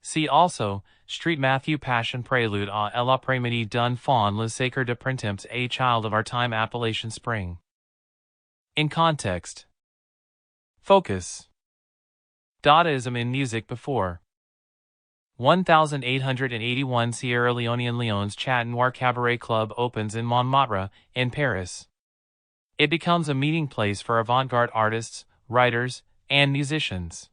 See also, Street Matthew Passion Prelude à l'après-midi d'un faun le sacre de printemps, A Child of Our Time, Appalachian Spring. In context. Focus. Dadaism in music before 1881 Sierra Leonean Lyon's Chat Noir Cabaret Club opens in Montmartre, in Paris. It becomes a meeting place for avant-garde artists, writers, and musicians.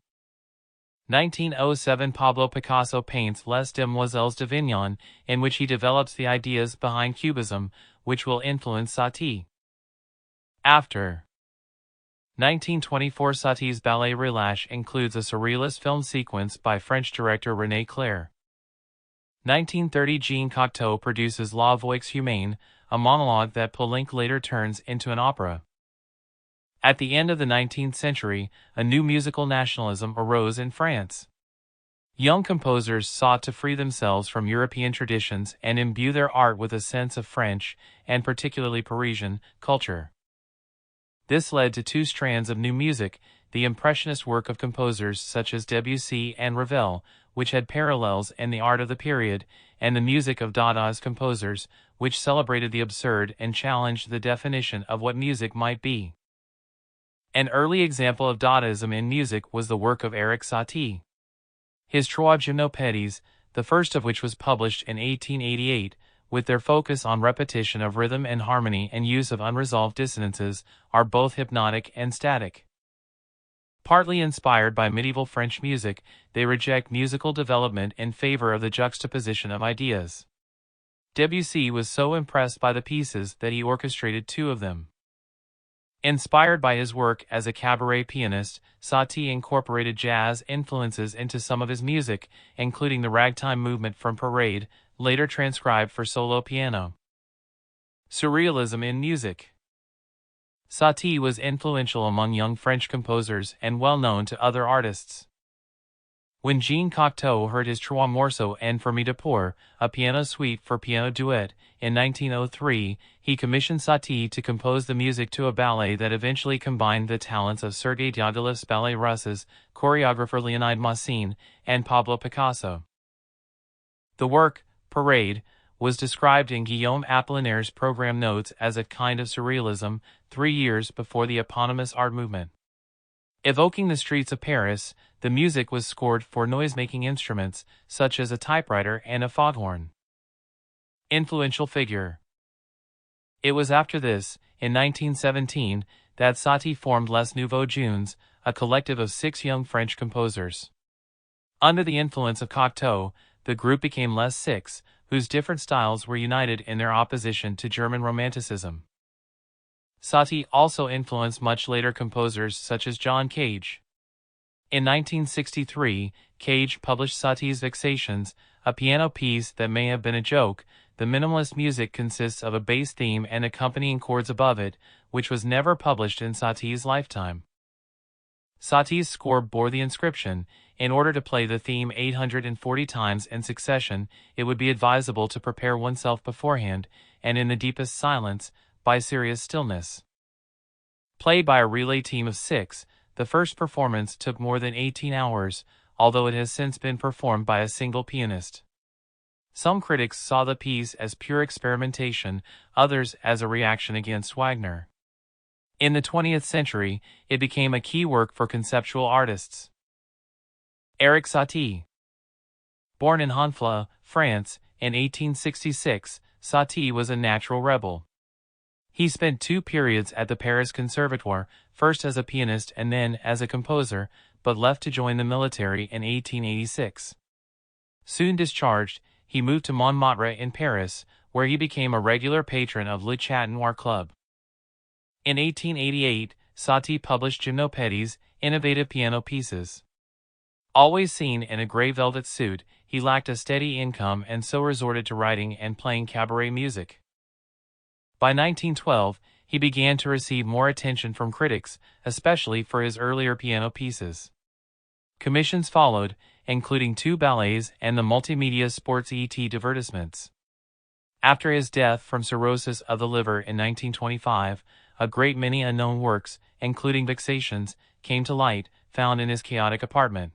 1907 Pablo Picasso paints Les Demoiselles d'Avignon, in which he develops the ideas behind Cubism, which will influence Satie. After 1924 Satie's ballet Relâche includes a surrealist film sequence by French director René Clair. 1930 Jean Cocteau produces La Voix Humaine, a monologue that Poulenc later turns into an opera. At the end of the 19th century, a new musical nationalism arose in France. Young composers sought to free themselves from European traditions and imbue their art with a sense of French, and particularly Parisian, culture. This led to two strands of new music, the Impressionist work of composers such as Debussy and Ravel, which had parallels in the art of the period, and the music of Dada's composers, which celebrated the absurd and challenged the definition of what music might be. An early example of Dadaism in music was the work of Erik Satie. His Trois Gymnopédies, the first of which was published in 1888, with their focus on repetition of rhythm and harmony and use of unresolved dissonances, are both hypnotic and static. Partly inspired by medieval French music, they reject musical development in favor of the juxtaposition of ideas. Debussy was so impressed by the pieces that he orchestrated two of them. Inspired by his work as a cabaret pianist, Satie incorporated jazz influences into some of his music, including the ragtime movement from Parade, later transcribed for solo piano. Surrealism in music. Satie was influential among young French composers and well known to other artists. When Jean Cocteau heard his Trois Morceaux en Fermi pour, a piano suite for piano duet, in 1903, he commissioned Satie to compose the music to a ballet that eventually combined the talents of Sergei Diaghilev's Ballet Russes, choreographer Leonide Massine, and Pablo Picasso. The work, Parade, was described in Guillaume Apollinaire's program notes as a kind of surrealism 3 years before the eponymous art movement. Evoking the streets of Paris, the music was scored for noise-making instruments, such as a typewriter and a foghorn. Influential figure. It was after this, in 1917, that Satie formed Les Nouveaux Jeunes, a collective of 6 young French composers. Under the influence of Cocteau, the group became Les Six, whose different styles were united in their opposition to German Romanticism. Satie also influenced much later composers such as John Cage. In 1963, Cage published Satie's Vexations, a piano piece that may have been a joke. The minimalist music consists of a bass theme and accompanying chords above it, which was never published in Satie's lifetime. Satie's score bore the inscription, "In order to play the theme 840 times in succession, it would be advisable to prepare oneself beforehand, and in the deepest silence, by serious stillness." Played by a relay team of 6, the first performance took more than 18 hours, although it has since been performed by a single pianist. Some critics saw the piece as pure experimentation, others as a reaction against Wagner. In the 20th century, it became a key work for conceptual artists. Erik Satie. Born in Honfleur, France, in 1866, Satie was a natural rebel. He spent 2 periods at the Paris Conservatoire, first as a pianist and then as a composer, but left to join the military in 1886. Soon discharged, he moved to Montmartre in Paris, where he became a regular patron of Le Chat Noir Club. In 1888, Satie published Gymnopédies, innovative piano pieces. Always seen in a gray velvet suit, he lacked a steady income and so resorted to writing and playing cabaret music. By 1912, he began to receive more attention from critics, especially for his earlier piano pieces. Commissions followed, including 2 ballets and the multimedia sports ET divertissements. After his death from cirrhosis of the liver in 1925, a great many unknown works, including Vexations, came to light, found in his chaotic apartment.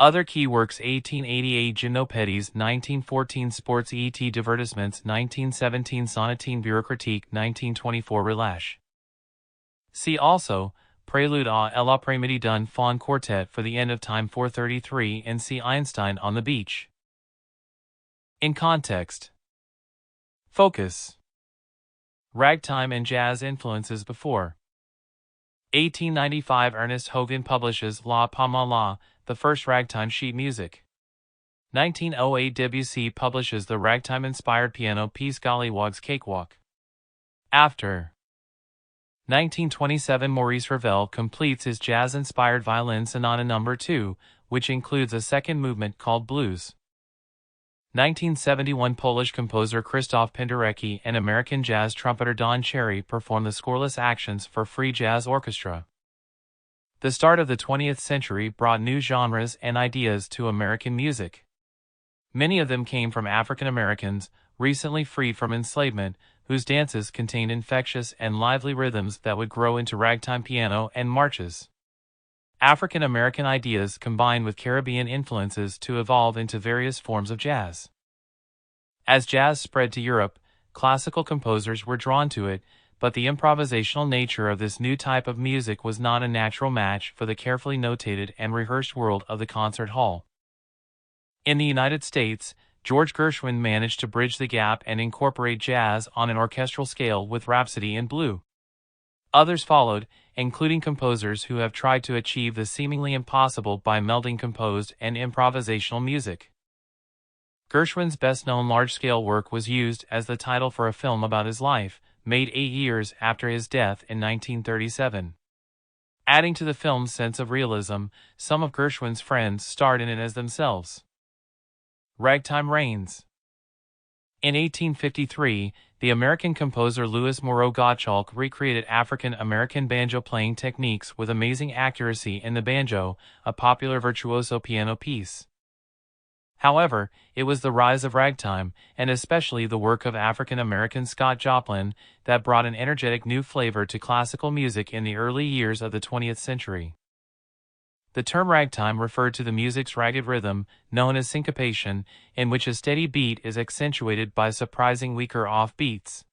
Other key works: 1888 Gymnopédies, 1914 Sports et Divertissements, 1917 Sonatine Bureaucratique, 1924 Relâche. See also, Prélude à l'après-midi d'un Faun Quartet for the End of Time 433 and see Einstein on the Beach. In context. Focus. Ragtime and jazz influences before. 1895 Ernest Hogan publishes La Pamala, the first ragtime sheet music. 1908 Debussy publishes the ragtime-inspired piano piece Golliwogg's Cakewalk. After 1927 Maurice Ravel completes his jazz-inspired Violin Sonata No. 2, which includes a second movement called Blues. 1971 Polish composer Krzysztof Penderecki and American jazz trumpeter Don Cherry perform the scoreless actions for Free Jazz Orchestra. The start of the 20th century brought new genres and ideas to American music. Many of them came from African Americans, recently freed from enslavement, whose dances contained infectious and lively rhythms that would grow into ragtime piano and marches. African American ideas combined with Caribbean influences to evolve into various forms of jazz. As jazz spread to Europe, classical composers were drawn to it, but the improvisational nature of this new type of music was not a natural match for the carefully notated and rehearsed world of the concert hall. In the United States, George Gershwin managed to bridge the gap and incorporate jazz on an orchestral scale with Rhapsody in Blue. Others followed, including composers who have tried to achieve the seemingly impossible by melding composed and improvisational music. Gershwin's best-known large-scale work was used as the title for a film about his life, made 8 years after his death in 1937. Adding to the film's sense of realism, some of Gershwin's friends starred in it as themselves. Ragtime Reigns. In 1853, the American composer Louis Moreau Gottschalk recreated African-American banjo-playing techniques with amazing accuracy in the banjo, a popular virtuoso piano piece. However, it was the rise of ragtime, and especially the work of African-American Scott Joplin, that brought an energetic new flavor to classical music in the early years of the 20th century. The term ragtime referred to the music's ragged rhythm, known as syncopation, in which a steady beat is accentuated by surprising weaker off-beats.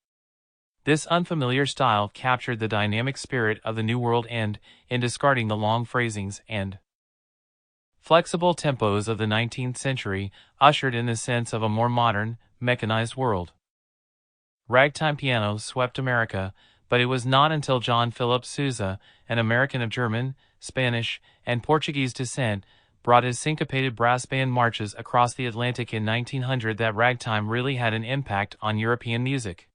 This unfamiliar style captured the dynamic spirit of the New World and, in discarding the long phrasings and flexible tempos of the 19th century, ushered in the sense of a more modern, mechanized world. Ragtime piano swept America, but it was not until John Philip Sousa, an American of German, Spanish, and Portuguese descent, brought his syncopated brass band marches across the Atlantic in 1900 that ragtime really had an impact on European music.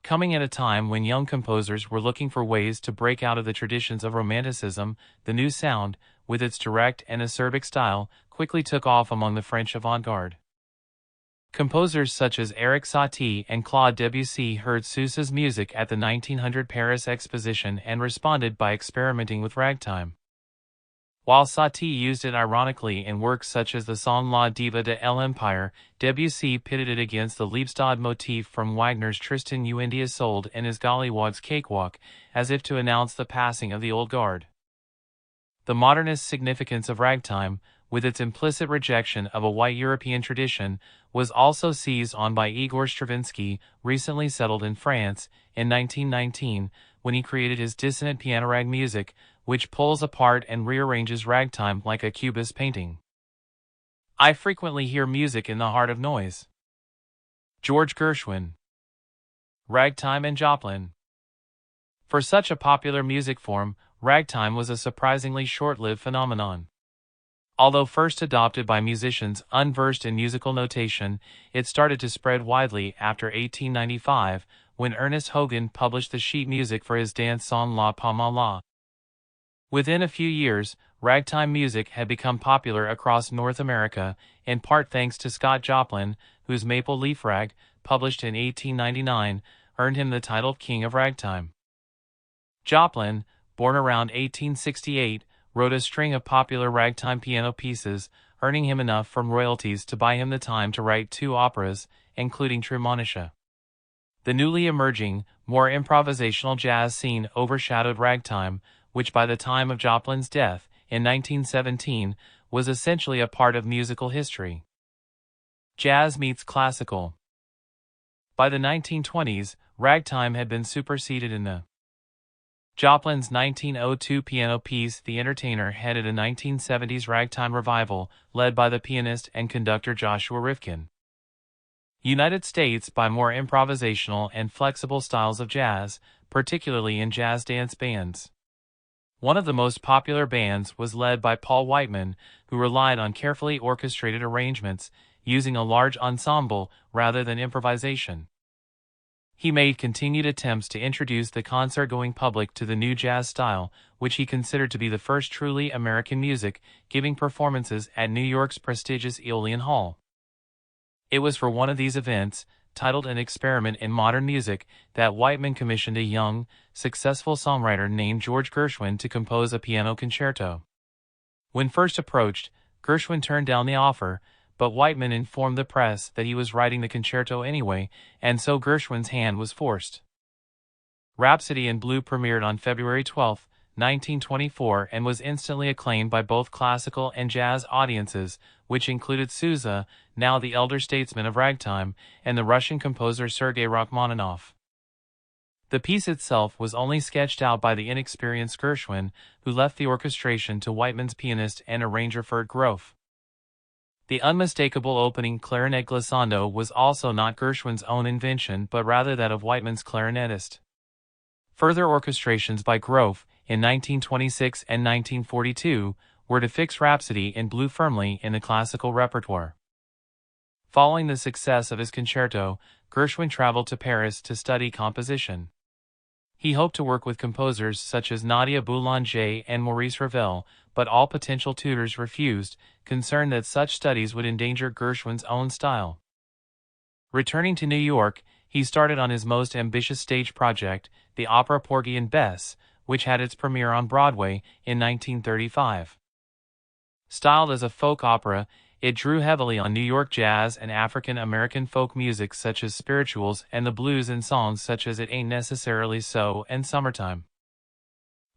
Coming at a time when young composers were looking for ways to break out of the traditions of Romanticism, the new sound, with its direct and acerbic style, quickly took off among the French avant-garde. Composers such as Eric Satie and Claude Debussy heard Sousa's music at the 1900 Paris Exposition and responded by experimenting with ragtime. While Satie used it ironically in works such as the Song La Diva de l'Empire, Debussy pitted it against the Liebestod motif from Wagner's Tristan und Isolde and his Golliwogg's Cakewalk, as if to announce the passing of the old guard. The modernist significance of ragtime, with its implicit rejection of a white European tradition, was also seized on by Igor Stravinsky, recently settled in France, in 1919, when he created his dissonant piano rag music, which pulls apart and rearranges ragtime like a cubist painting. I frequently hear music in the heart of noise. George Gershwin. Ragtime and Joplin. For such a popular music form, ragtime was a surprisingly short-lived phenomenon. Although first adopted by musicians unversed in musical notation, it started to spread widely after 1895, when Ernest Hogan published the sheet music for his dance song La Palma La. Within a few years, ragtime music had become popular across North America, in part thanks to Scott Joplin, whose Maple Leaf Rag, published in 1899, earned him the title King of Ragtime. Joplin, born around 1868, wrote a string of popular ragtime piano pieces, earning him enough from royalties to buy him the time to write 2 operas, including Trumanisha. The newly emerging, more improvisational jazz scene overshadowed ragtime, which by the time of Joplin's death, in 1917, was essentially a part of musical history. Jazz meets classical. By the 1920s, ragtime had been superseded in the Joplin's 1902 piano piece The Entertainer headed a 1970s ragtime revival, led by the pianist and conductor Joshua Rifkin. United States by more improvisational and flexible styles of jazz, particularly in jazz dance bands. One of the most popular bands was led by Paul Whiteman, who relied on carefully orchestrated arrangements, using a large ensemble rather than improvisation. He made continued attempts to introduce the concert-going public to the new jazz style, which he considered to be the first truly American music, giving performances at New York's prestigious Aeolian Hall. It was for one of these events, titled An Experiment in Modern Music, that Whiteman commissioned a young, successful songwriter named George Gershwin to compose a piano concerto. When first approached, Gershwin turned down the offer, but Whiteman informed the press that he was writing the concerto anyway, and so Gershwin's hand was forced. Rhapsody in Blue premiered on February 12, 1924, and was instantly acclaimed by both classical and jazz audiences, which included Sousa, now the elder statesman of ragtime, and the Russian composer Sergei Rachmaninoff. The piece itself was only sketched out by the inexperienced Gershwin, who left the orchestration to Whiteman's pianist and arranger Ferd Grof. The unmistakable opening clarinet glissando was also not Gershwin's own invention but rather that of Whiteman's clarinetist. Further orchestrations by Grof, in 1926 and 1942, were to fix Rhapsody in Blue firmly in the classical repertoire. Following the success of his concerto, Gershwin traveled to Paris to study composition. He hoped to work with composers such as Nadia Boulanger and Maurice Ravel, but all potential tutors refused, concerned that such studies would endanger Gershwin's own style. Returning to New York, he started on his most ambitious stage project, the opera Porgy and Bess, which had its premiere on Broadway in 1935. Styled as a folk opera, it drew heavily on New York jazz and African American folk music such as spirituals and the blues and songs such as It Ain't Necessarily So and Summertime.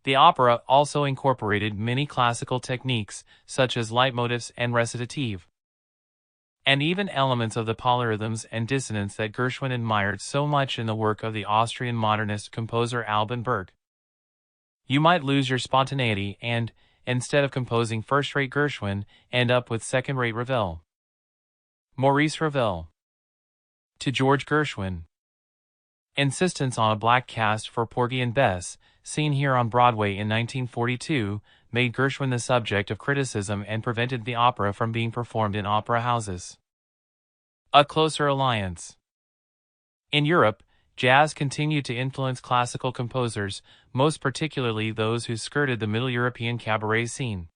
The opera also incorporated many classical techniques such as leitmotifs and recitative, and even elements of the polyrhythms and dissonance that Gershwin admired so much in the work of the Austrian modernist composer Alban Berg. You might lose your spontaneity and, instead of composing first-rate Gershwin, end up with second-rate Ravel. Maurice Ravel. To George Gershwin. Insistence on a black cast for Porgy and Bess, seen here on Broadway in 1942, made Gershwin the subject of criticism and prevented the opera from being performed in opera houses. A closer alliance. In Europe, jazz continued to influence classical composers, most particularly those who skirted the Middle European cabaret scene.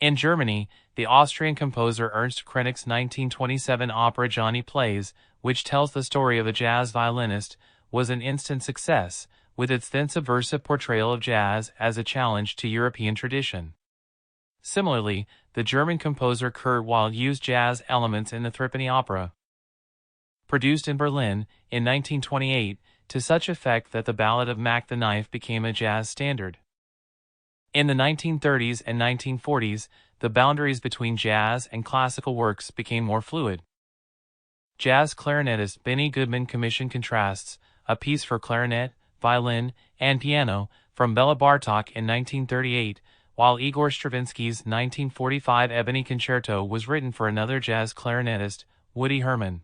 In Germany, the Austrian composer Ernst Krenek's 1927 opera Johnny Plays, which tells the story of a jazz violinist, was an instant success, with its then subversive portrayal of jazz as a challenge to European tradition. Similarly, the German composer Kurt Weill used jazz elements in the Threepenny Opera, produced in Berlin in 1928, to such effect that the Ballad of Mac the Knife became a jazz standard. In the 1930s and 1940s, the boundaries between jazz and classical works became more fluid. Jazz clarinetist Benny Goodman commissioned Contrasts, a piece for clarinet, violin, and piano, from Bela Bartok in 1938, while Igor Stravinsky's 1945 Ebony Concerto was written for another jazz clarinetist, Woody Herman.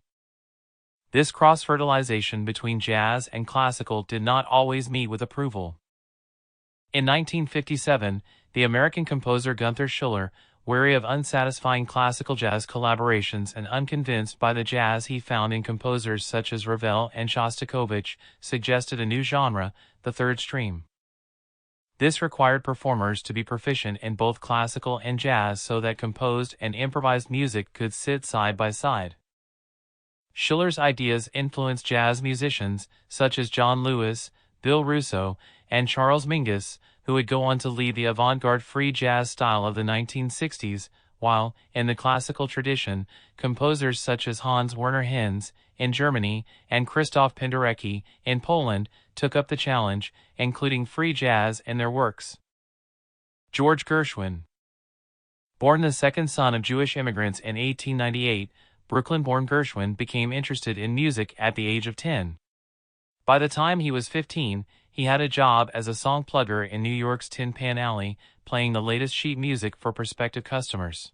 This cross-fertilization between jazz and classical did not always meet with approval. In 1957, the American composer Gunther Schuller, wary of unsatisfying classical jazz collaborations and unconvinced by the jazz he found in composers such as Ravel and Shostakovich, suggested a new genre, the third stream. This required performers to be proficient in both classical and jazz so that composed and improvised music could sit side by side. Schuller's ideas influenced jazz musicians such as John Lewis, Bill Russo, and Charles Mingus, who would go on to lead the avant-garde free jazz style of the 1960s, while, in the classical tradition, composers such as Hans Werner Henze, in Germany, and Krzysztof Penderecki, in Poland, took up the challenge, including free jazz in their works. George Gershwin. Born the second son of Jewish immigrants in 1898, Brooklyn-born Gershwin became interested in music at the age of 10. By the time he was 15, he had a job as a song plugger in New York's Tin Pan Alley, playing the latest sheet music for prospective customers.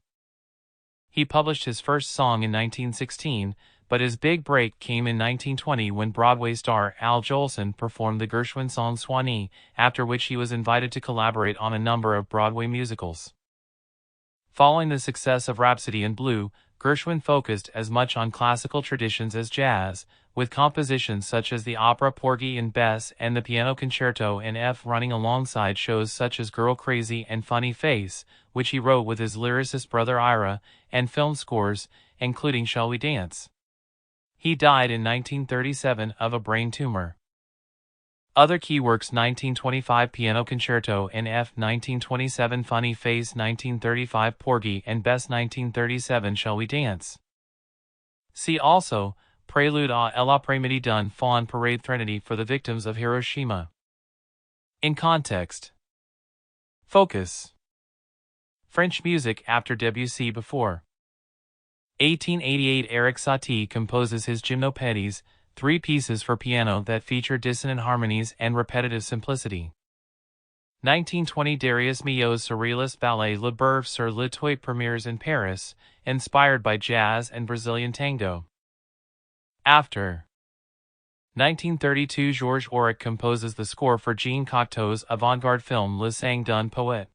He published his first song in 1916, but his big break came in 1920 when Broadway star Al Jolson performed the Gershwin song Swanee, after which he was invited to collaborate on a number of Broadway musicals. Following the success of Rhapsody in Blue, Gershwin focused as much on classical traditions as jazz, with compositions such as the opera Porgy and Bess and the piano concerto in F running alongside shows such as Girl Crazy and Funny Face, which he wrote with his lyricist brother Ira, and film scores, including Shall We Dance? He died in 1937 of a brain tumor. Other key works: 1925 Piano Concerto in F, 1927 Funny Face, 1935 Porgy and Bess, 1937 Shall We Dance? See also, Prelude à l'après-midi d'un Faun Parade Threnody for the victims of Hiroshima. In context. Focus. French music after Debussy. Before 1888, Erik Satie composes his Gymnopédies, 3 pieces for piano that feature dissonant harmonies and repetitive simplicity. 1920, Darius Milhaud's surrealist ballet Le Boeuf sur le Toit premieres in Paris, inspired by jazz and Brazilian tango. After 1932, Georges Auric composes the score for Jean Cocteau's avant-garde film Le Sang d'un Poète.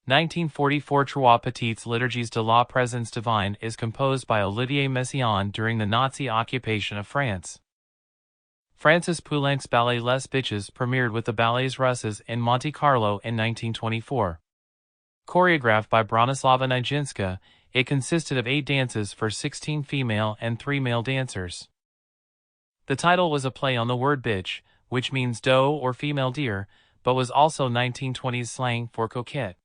1944, Trois Petites Liturgies de la Présence Divine is composed by Olivier Messiaen during the Nazi occupation of France. Francis Poulenc's ballet Les Bitches premiered with the Ballets Russes in Monte Carlo in 1924. Choreographed by Bronislava Nijinska, it consisted of 8 dances for 16 female and 3 male dancers. The title was a play on the word bitch, which means doe or female deer, but was also 1920s slang for coquette.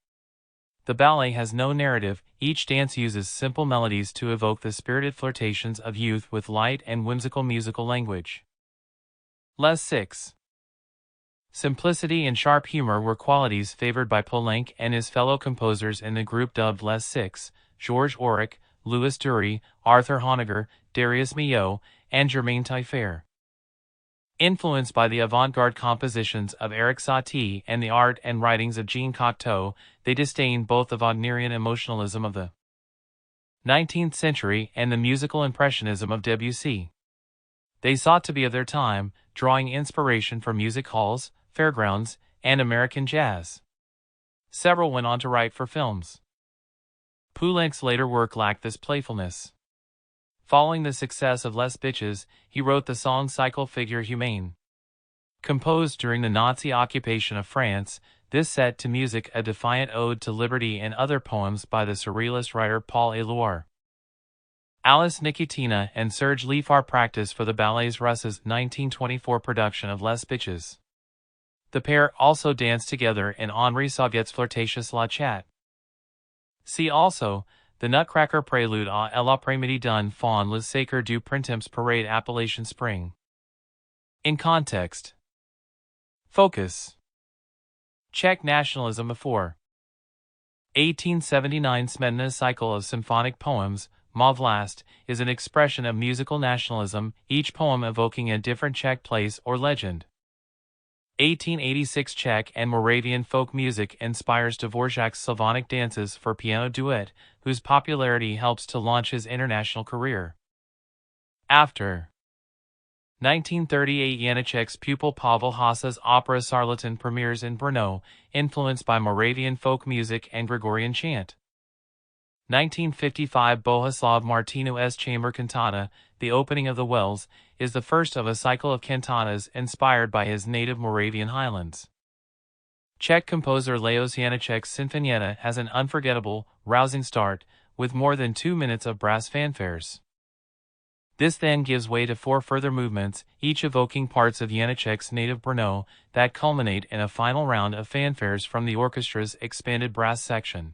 The ballet has no narrative, each dance uses simple melodies to evoke the spirited flirtations of youth with light and whimsical musical language. Les Six. Simplicity and sharp humor were qualities favored by Poulenc and his fellow composers in the group dubbed Les Six: Georges Auric, Louis Dury, Arthur Honegger, Darius Milhaud, and Germain Taillefer. Influenced by the avant-garde compositions of Erik Satie and the art and writings of Jean Cocteau, they disdained both the Wagnerian emotionalism of the 19th century and the musical impressionism of Debussy. They sought to be of their time, drawing inspiration from music halls, fairgrounds, and American jazz. Several went on to write for films. Poulenc's later work lacked this playfulness. Following the success of Les Bitches, he wrote the song Cycle Figure Humaine. Composed during the Nazi occupation of France, this set to music a defiant ode to liberty and other poems by the surrealist writer Paul Éluard. Alice Nikitina and Serge Lefar practiced for the Ballets Russes' 1924 production of Les Bitches. The pair also danced together in Henri Sauguet's flirtatious La Chat. See also, the Nutcracker Prelude à l'après-midi d'un Faun le Sacre du Printemps Parade Appellation Spring. In context. Focus. Czech nationalism. Before 1879, Smetana's cycle of symphonic poems, Má vlast, is an expression of musical nationalism, each poem evoking a different Czech place or legend. 1886, Czech and Moravian folk music inspires Dvorak's Slavonic dances for piano duet, whose popularity helps to launch his international career. After 1938, Janáček's pupil Pavel Hasse's opera Charlatan premieres in Brno, influenced by Moravian folk music and Gregorian chant. 1955, Bohuslav Martinu's chamber cantata, The Opening of the Wells, is the first of a cycle of cantatas inspired by his native Moravian highlands. Czech composer Leos Janáček's Sinfonietta has an unforgettable, rousing start, with more than 2 minutes of brass fanfares. This then gives way to 4 further movements, each evoking parts of Janáček's native Brno, that culminate in a final round of fanfares from the orchestra's expanded brass section.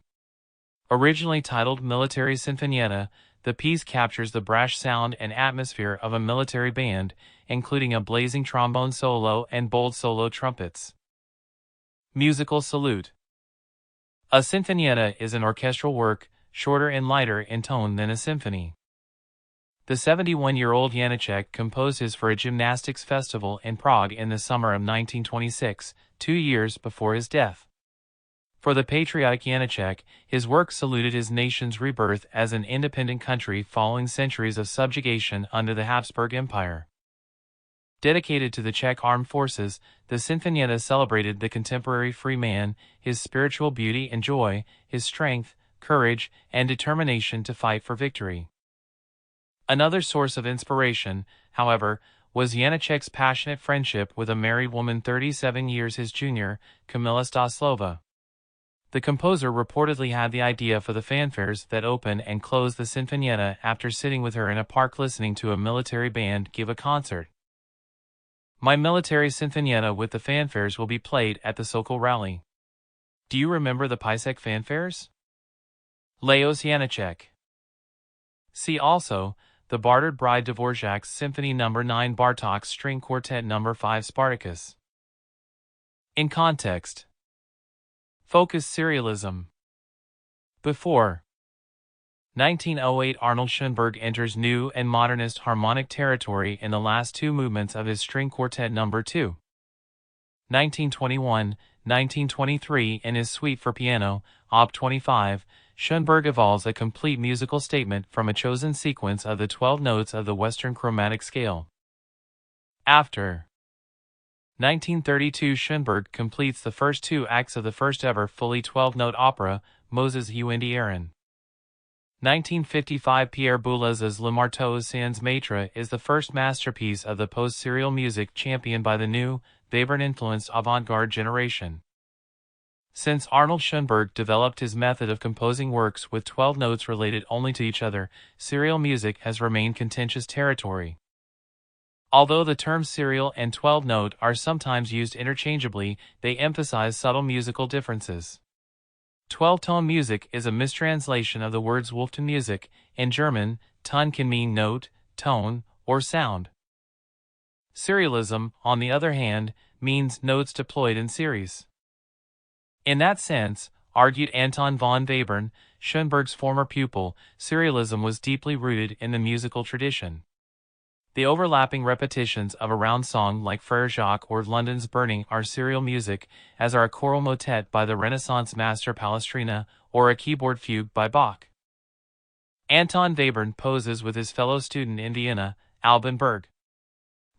Originally titled Military Sinfonietta, the piece captures the brash sound and atmosphere of a military band, including a blazing trombone solo and bold solo trumpets. Musical Salute. A sinfonietta is an orchestral work, shorter and lighter in tone than a symphony. The 71-year-old Janáček composed his for a gymnastics festival in Prague in the summer of 1926, 2 years before his death. For the patriotic Janáček, his work saluted his nation's rebirth as an independent country following centuries of subjugation under the Habsburg Empire. Dedicated to the Czech armed forces, the Sinfonietta celebrated the contemporary free man, his spiritual beauty and joy, his strength, courage, and determination to fight for victory. Another source of inspiration, however, was Janáček's passionate friendship with a married woman 37 years his junior, Kamila Staslova. The composer reportedly had the idea for the fanfares that open and close the Sinfonietta after sitting with her in a park listening to a military band give a concert. My military Sinfonietta with the fanfares will be played at the Sokol rally. Do you remember the Pisek fanfares? Leos Janáček. See also, The Bartered Bride Dvorak's Symphony No. 9 Bartók String Quartet No. 5 Spartacus. In context. Focus serialism. Before 1908, Arnold Schoenberg enters new and modernist harmonic territory in the last 2 movements of his String Quartet No. 2. 1921, 1923, in his Suite for Piano, Op. 25, Schoenberg evolves a complete musical statement from a chosen sequence of the 12 notes of the Western chromatic scale. After 1932, Schoenberg completes the first 2 acts of the first-ever fully 12-note opera, Moses Uendi Aaron. 1955, Pierre Boulez's Le Marteau sans Maître is the first masterpiece of the post-serial music championed by the new, Webern-influenced avant-garde generation. Since Arnold Schoenberg developed his method of composing works with 12 notes related only to each other, serial music has remained contentious territory. Although the terms serial and 12-note are sometimes used interchangeably, they emphasize subtle musical differences. 12-tone music is a mistranslation of the words Wolftonmusik. In German, Ton can mean note, tone, or sound. Serialism, on the other hand, means notes deployed in series. In that sense, argued Anton von Webern, Schoenberg's former pupil, serialism was deeply rooted in the musical tradition. The overlapping repetitions of a round song like Frère Jacques or London's Burning are serial music, as are a choral motet by the Renaissance master Palestrina or a keyboard fugue by Bach. Anton Webern poses with his fellow student in Vienna, Alban Berg.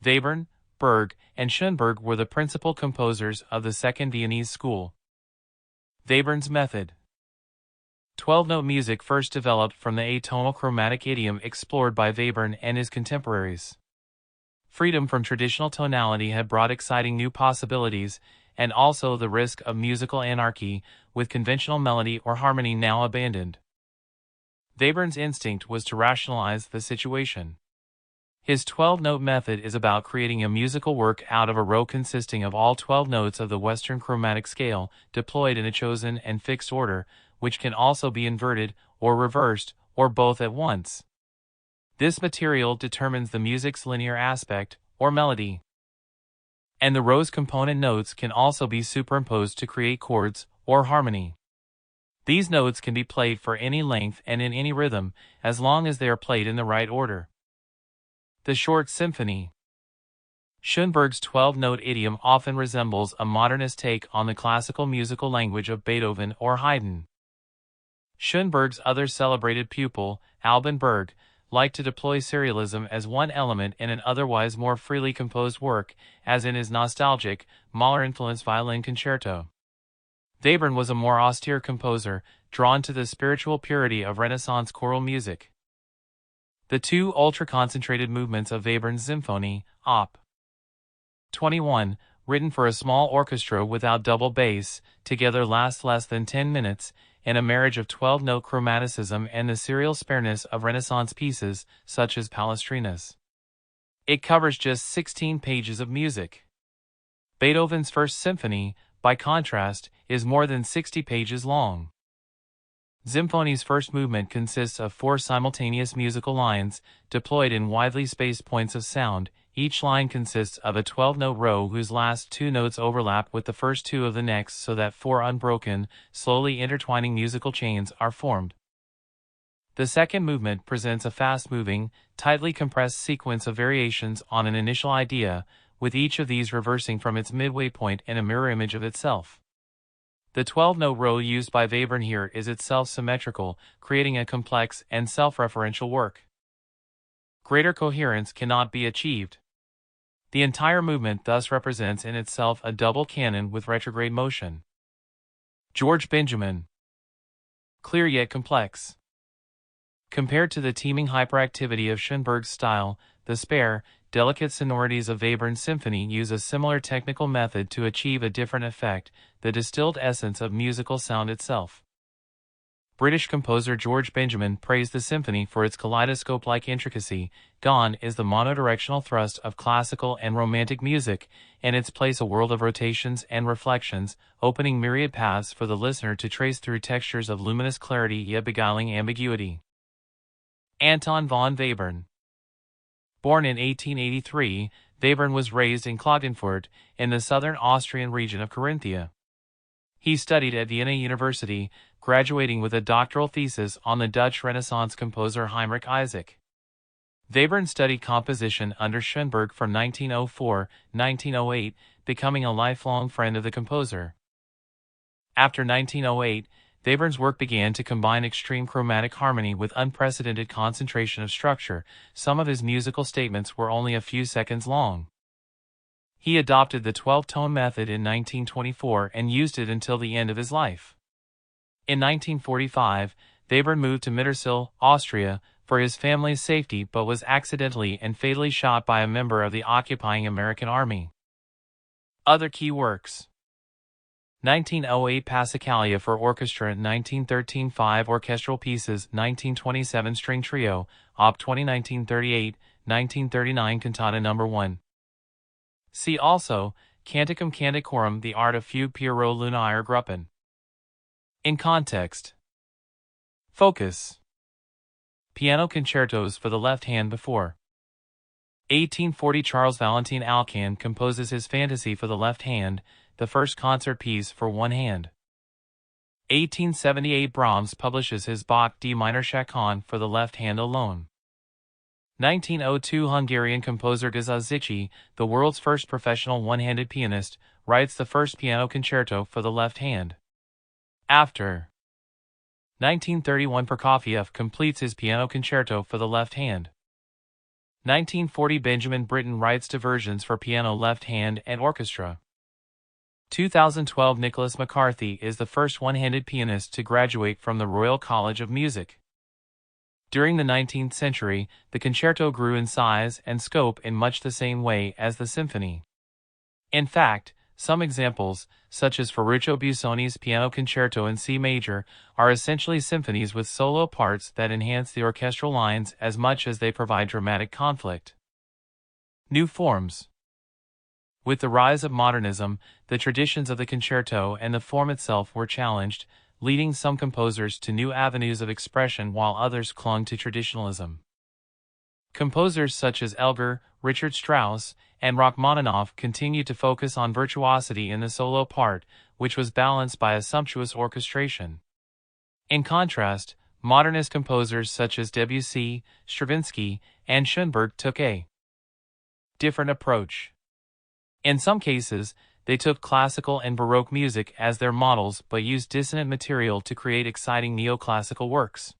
Webern, Berg, and Schoenberg were the principal composers of the Second Viennese School. Webern's method. 12-note music first developed from the atonal chromatic idiom explored by Webern and his contemporaries. Freedom from traditional tonality had brought exciting new possibilities, and also the risk of musical anarchy, with conventional melody or harmony now abandoned. Webern's instinct was to rationalize the situation. His 12-note method is about creating a musical work out of a row consisting of all 12 notes of the Western chromatic scale, deployed in a chosen and fixed order, which can also be inverted, or reversed, or both at once. This material determines the music's linear aspect, or melody. And the row's component notes can also be superimposed to create chords, or harmony. These notes can be played for any length and in any rhythm, as long as they are played in the right order. The short symphony. Schoenberg's 12-note idiom often resembles a modernist take on the classical musical language of Beethoven or Haydn. Schoenberg's other celebrated pupil, Alban Berg, liked to deploy serialism as one element in an otherwise more freely composed work, as in his nostalgic, Mahler-influenced violin concerto. Webern was a more austere composer, drawn to the spiritual purity of Renaissance choral music. The two ultra-concentrated movements of Webern's Symphony, Op. 21, written for a small orchestra without double bass, together last less than 10 minutes, and a marriage of 12-note chromaticism and the serial spareness of Renaissance pieces, such as Palestrina's. It covers just 16 pages of music. Beethoven's First Symphony, by contrast, is more than 60 pages long. Symphony's first movement consists of 4 simultaneous musical lines, deployed in widely spaced points of sound. Each line consists of a 12-note row whose last 2 notes overlap with the first 2 of the next so that 4 unbroken, slowly intertwining musical chains are formed. The second movement presents a fast-moving, tightly compressed sequence of variations on an initial idea, with each of these reversing from its midway point in a mirror image of itself. The 12-note row used by Webern here is itself symmetrical, creating a complex and self-referential work. Greater coherence cannot be achieved. The entire movement thus represents in itself a double canon with retrograde motion. George Benjamin. Clear yet complex. Compared to the teeming hyperactivity of Schoenberg's style, the spare, delicate sonorities of Webern's symphony use a similar technical method to achieve a different effect, the distilled essence of musical sound itself. British composer George Benjamin praised the symphony for its kaleidoscope-like intricacy. Gone is the monodirectional thrust of classical and romantic music, and its place a world of rotations and reflections, opening myriad paths for the listener to trace through textures of luminous clarity yet beguiling ambiguity. Anton von Webern. Born in 1883, Webern was raised in Klagenfurt, in the southern Austrian region of Carinthia. He studied at Vienna University, graduating with a doctoral thesis on the Dutch Renaissance composer Heinrich Isaac. Webern studied composition under Schoenberg from 1904-1908, becoming a lifelong friend of the composer. After 1908, Webern's work began to combine extreme chromatic harmony with unprecedented concentration of structure. Some of his musical statements were only a few seconds long. He adopted the 12-tone method in 1924 and used it until the end of his life. In 1945, Webern moved to Mittersill, Austria, for his family's safety but was accidentally and fatally shot by a member of the occupying American army. Other key works: 1908 Passacaglia for orchestra, 1913 5 orchestral pieces, 1927 string trio, Op. 20, 1938, 1939 Cantata No. 1. See also, Canticum Canticorum, The Art of Fugue Pierrot Lunaire Gruppen. In context. Focus. Piano concertos for the left hand before. 1840 Charles Valentin Alcan composes his Fantasy for the left hand, the first concert piece for one hand. 1878 Brahms publishes his Bach D minor Chaconne for the left hand alone. 1902 Hungarian composer Gazdadzici, the world's first professional one-handed pianist, writes the first piano concerto for the left hand. After 1931 Prokofiev completes his piano concerto for the left hand. 1940 Benjamin Britten writes diversions for piano left hand and orchestra. 2012 Nicholas McCarthy is the first one-handed pianist to graduate from the Royal College of Music. During the 19th century, the concerto grew in size and scope in much the same way as the symphony. In fact, some examples, such as Ferruccio Busoni's piano concerto in C major, are essentially symphonies with solo parts that enhance the orchestral lines as much as they provide dramatic conflict. New forms. With the rise of modernism, the traditions of the concerto and the form itself were challenged, leading some composers to new avenues of expression while others clung to traditionalism. Composers such as Elgar, Richard Strauss, and Rachmaninoff continued to focus on virtuosity in the solo part, which was balanced by a sumptuous orchestration. In contrast, modernist composers such as Debussy, Stravinsky, and Schoenberg took a different approach. In some cases, they took classical and Baroque music as their models but used dissonant material to create exciting neoclassical works.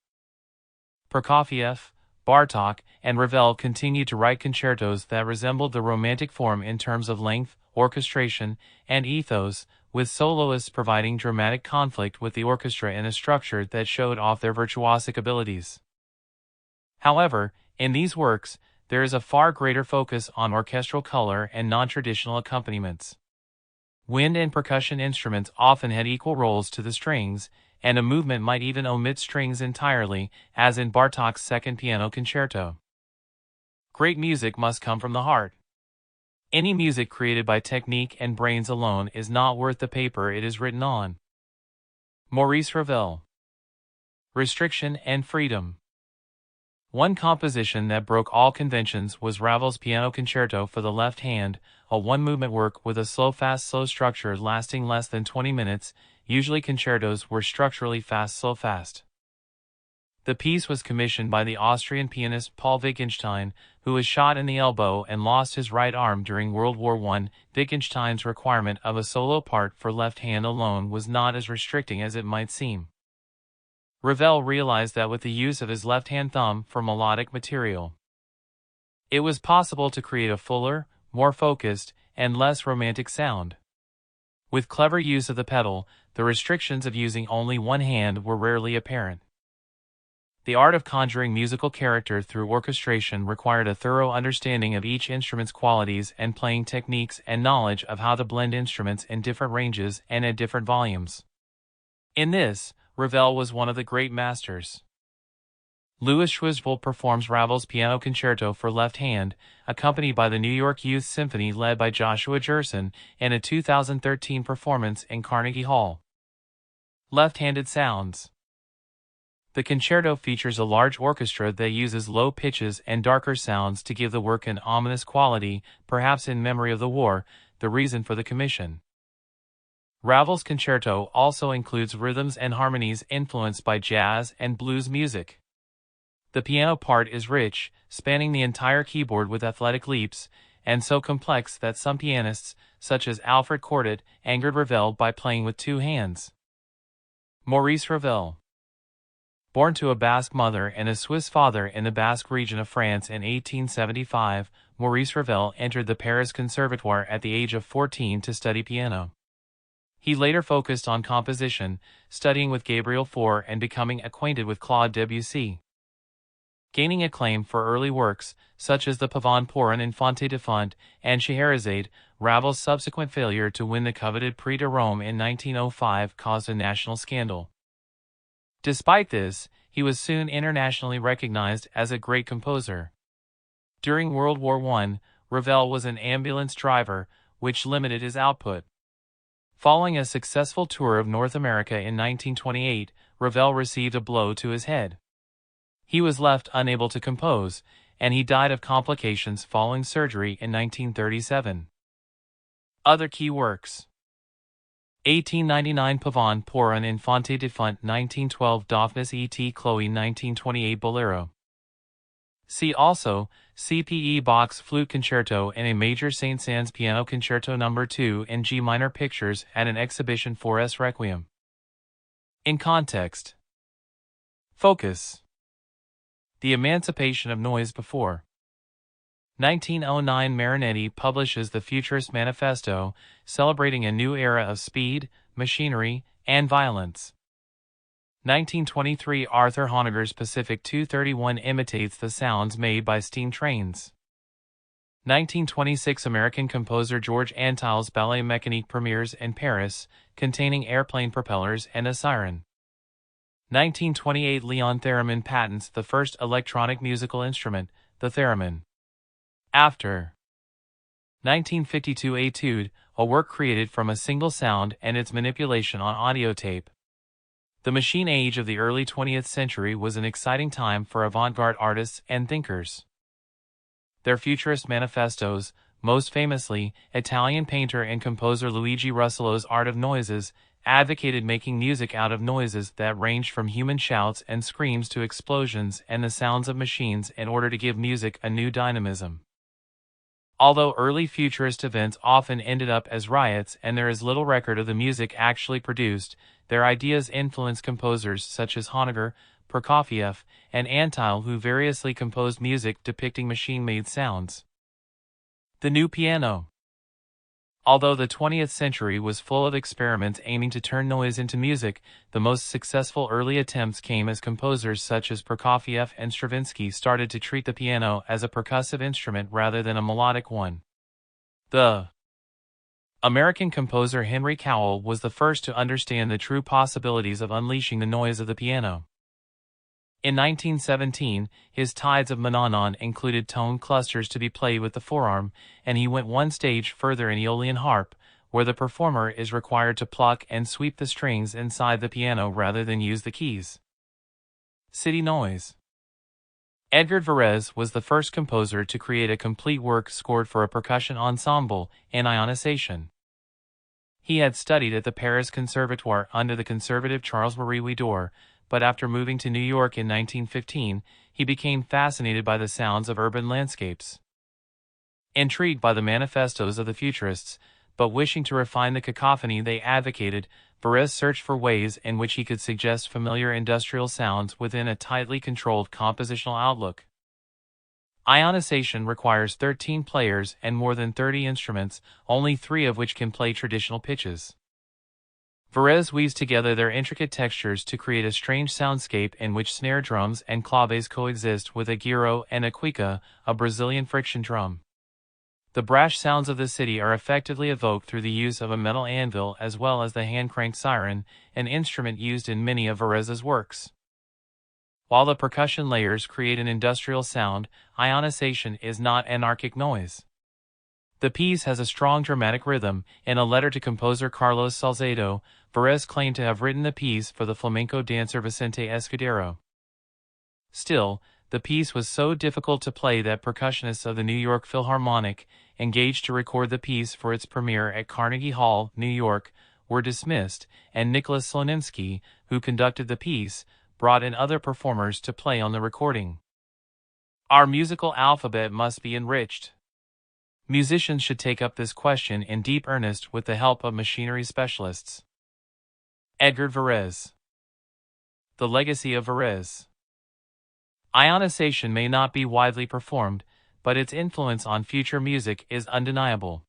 Prokofiev, Bartók, and Ravel continued to write concertos that resembled the Romantic form in terms of length, orchestration, and ethos, with soloists providing dramatic conflict with the orchestra in a structure that showed off their virtuosic abilities. However, in these works, there is a far greater focus on orchestral color and non-traditional accompaniments. Wind and percussion instruments often had equal roles to the strings, and a movement might even omit strings entirely, as in Bartók's Second Piano Concerto. Great music must come from the heart. Any music created by technique and brains alone is not worth the paper it is written on. Maurice Ravel. Restriction and Freedom. One composition that broke all conventions was Ravel's Piano Concerto for the left hand, a one-movement work with a slow-fast-slow structure lasting less than 20 minutes. Usually concertos were structurally fast-slow-fast. The piece was commissioned by the Austrian pianist Paul Wittgenstein, who was shot in the elbow and lost his right arm during World War I. Wittgenstein's requirement of a solo part for left hand alone was not as restricting as it might seem. Ravel realized that with the use of his left-hand thumb for melodic material, it was possible to create a fuller, more focused, and less romantic sound. With clever use of the pedal, the restrictions of using only one hand were rarely apparent. The art of conjuring musical character through orchestration required a thorough understanding of each instrument's qualities and playing techniques and knowledge of how to blend instruments in different ranges and at different volumes. In this, Ravel was one of the great masters. Louis Schwiesvold performs Ravel's Piano Concerto for left hand, accompanied by the New York Youth Symphony led by Joshua Gerson, in a 2013 performance in Carnegie Hall. Left-handed sounds. The concerto features a large orchestra that uses low pitches and darker sounds to give the work an ominous quality, perhaps in memory of the war, the reason for the commission. Ravel's concerto also includes rhythms and harmonies influenced by jazz and blues music. The piano part is rich, spanning the entire keyboard with athletic leaps, and so complex that some pianists, such as Alfred Cortot, angered Ravel by playing with two hands. Maurice Ravel. Born to a Basque mother and a Swiss father in the Basque region of France in 1875, Maurice Ravel entered the Paris Conservatoire at the age of 14 to study piano. He later focused on composition, studying with Gabriel Fauré and becoming acquainted with Claude Debussy. Gaining acclaim for early works, such as the Pavane pour un Infante de Font and Scheherazade, Ravel's subsequent failure to win the coveted Prix de Rome in 1905 caused a national scandal. Despite this, he was soon internationally recognized as a great composer. During World War I, Ravel was an ambulance driver, which limited his output. Following a successful tour of North America in 1928, Ravel received a blow to his head. He was left unable to compose, and he died of complications following surgery in 1937. Other key works: 1899 Pavane pour un Infante de Font, 1912 Daphnis et Chloe, 1928 Bolero. See also, CPE Bach's Flute Concerto in A Major Saint-Saëns Piano Concerto No. 2 in G minor pictures at an exhibition for S. Requiem. In context. Focus. The Emancipation of Noise before. 1909 Marinetti publishes the Futurist Manifesto, celebrating a new era of speed, machinery, and violence. 1923 Arthur Honegger's Pacific 231 imitates the sounds made by steam trains. 1926 American composer George Antheil's Ballet Mécanique premieres in Paris, containing airplane propellers and a siren. 1928 Leon Theremin patents the first electronic musical instrument, the theremin. After 1952 Etude, a work created from a single sound and its manipulation on audio tape. The machine age of the early 20th century was an exciting time for avant-garde artists and thinkers. Their Futurist manifestos, most famously, Italian painter and composer Luigi Russolo's Art of Noises, advocated making music out of noises that ranged from human shouts and screams to explosions and the sounds of machines in order to give music a new dynamism. Although early futurist events often ended up as riots and there is little record of the music actually produced, their ideas influenced composers such as Honegger, Prokofiev, and Antheil, who variously composed music depicting machine-made sounds. The new piano. Although the 20th century was full of experiments aiming to turn noise into music, the most successful early attempts came as composers such as Prokofiev and Stravinsky started to treat the piano as a percussive instrument rather than a melodic one. The American composer Henry Cowell was the first to understand the true possibilities of unleashing the noise of the piano. In 1917, his Tides of Mannanon included tone clusters to be played with the forearm, and he went one stage further in Aeolian harp, where the performer is required to pluck and sweep the strings inside the piano rather than use the keys. City noise. Edgar Varèse was the first composer to create a complete work scored for a percussion ensemble and ionisation. He had studied at the Paris Conservatoire under the conservative Charles-Marie Widor, but after moving to New York in 1915, he became fascinated by the sounds of urban landscapes. Intrigued by the manifestos of the Futurists, but wishing to refine the cacophony they advocated, Varèse searched for ways in which he could suggest familiar industrial sounds within a tightly controlled compositional outlook. Ionisation requires 13 players and more than 30 instruments, only 3 of which can play traditional pitches. Varèse weaves together their intricate textures to create a strange soundscape in which snare drums and claves coexist with a gyro and a cuica, a Brazilian friction drum. The brash sounds of the city are effectively evoked through the use of a metal anvil as well as the hand-cranked siren, an instrument used in many of Varèse's works. While the percussion layers create an industrial sound, ionisation is not anarchic noise. The piece has a strong dramatic rhythm. In a letter to composer Carlos Salcedo, Varèse claimed to have written the piece for the flamenco dancer Vicente Escudero. Still, the piece was so difficult to play that percussionists of the New York Philharmonic, engaged to record the piece for its premiere at Carnegie Hall, New York, were dismissed, and Nicholas Slonimsky, who conducted the piece, brought in other performers to play on the recording. Our musical alphabet must be enriched. Musicians should take up this question in deep earnest with the help of machinery specialists. Edgar Varèse. The legacy of Varèse. Ionisation may not be widely performed, but its influence on future music is undeniable.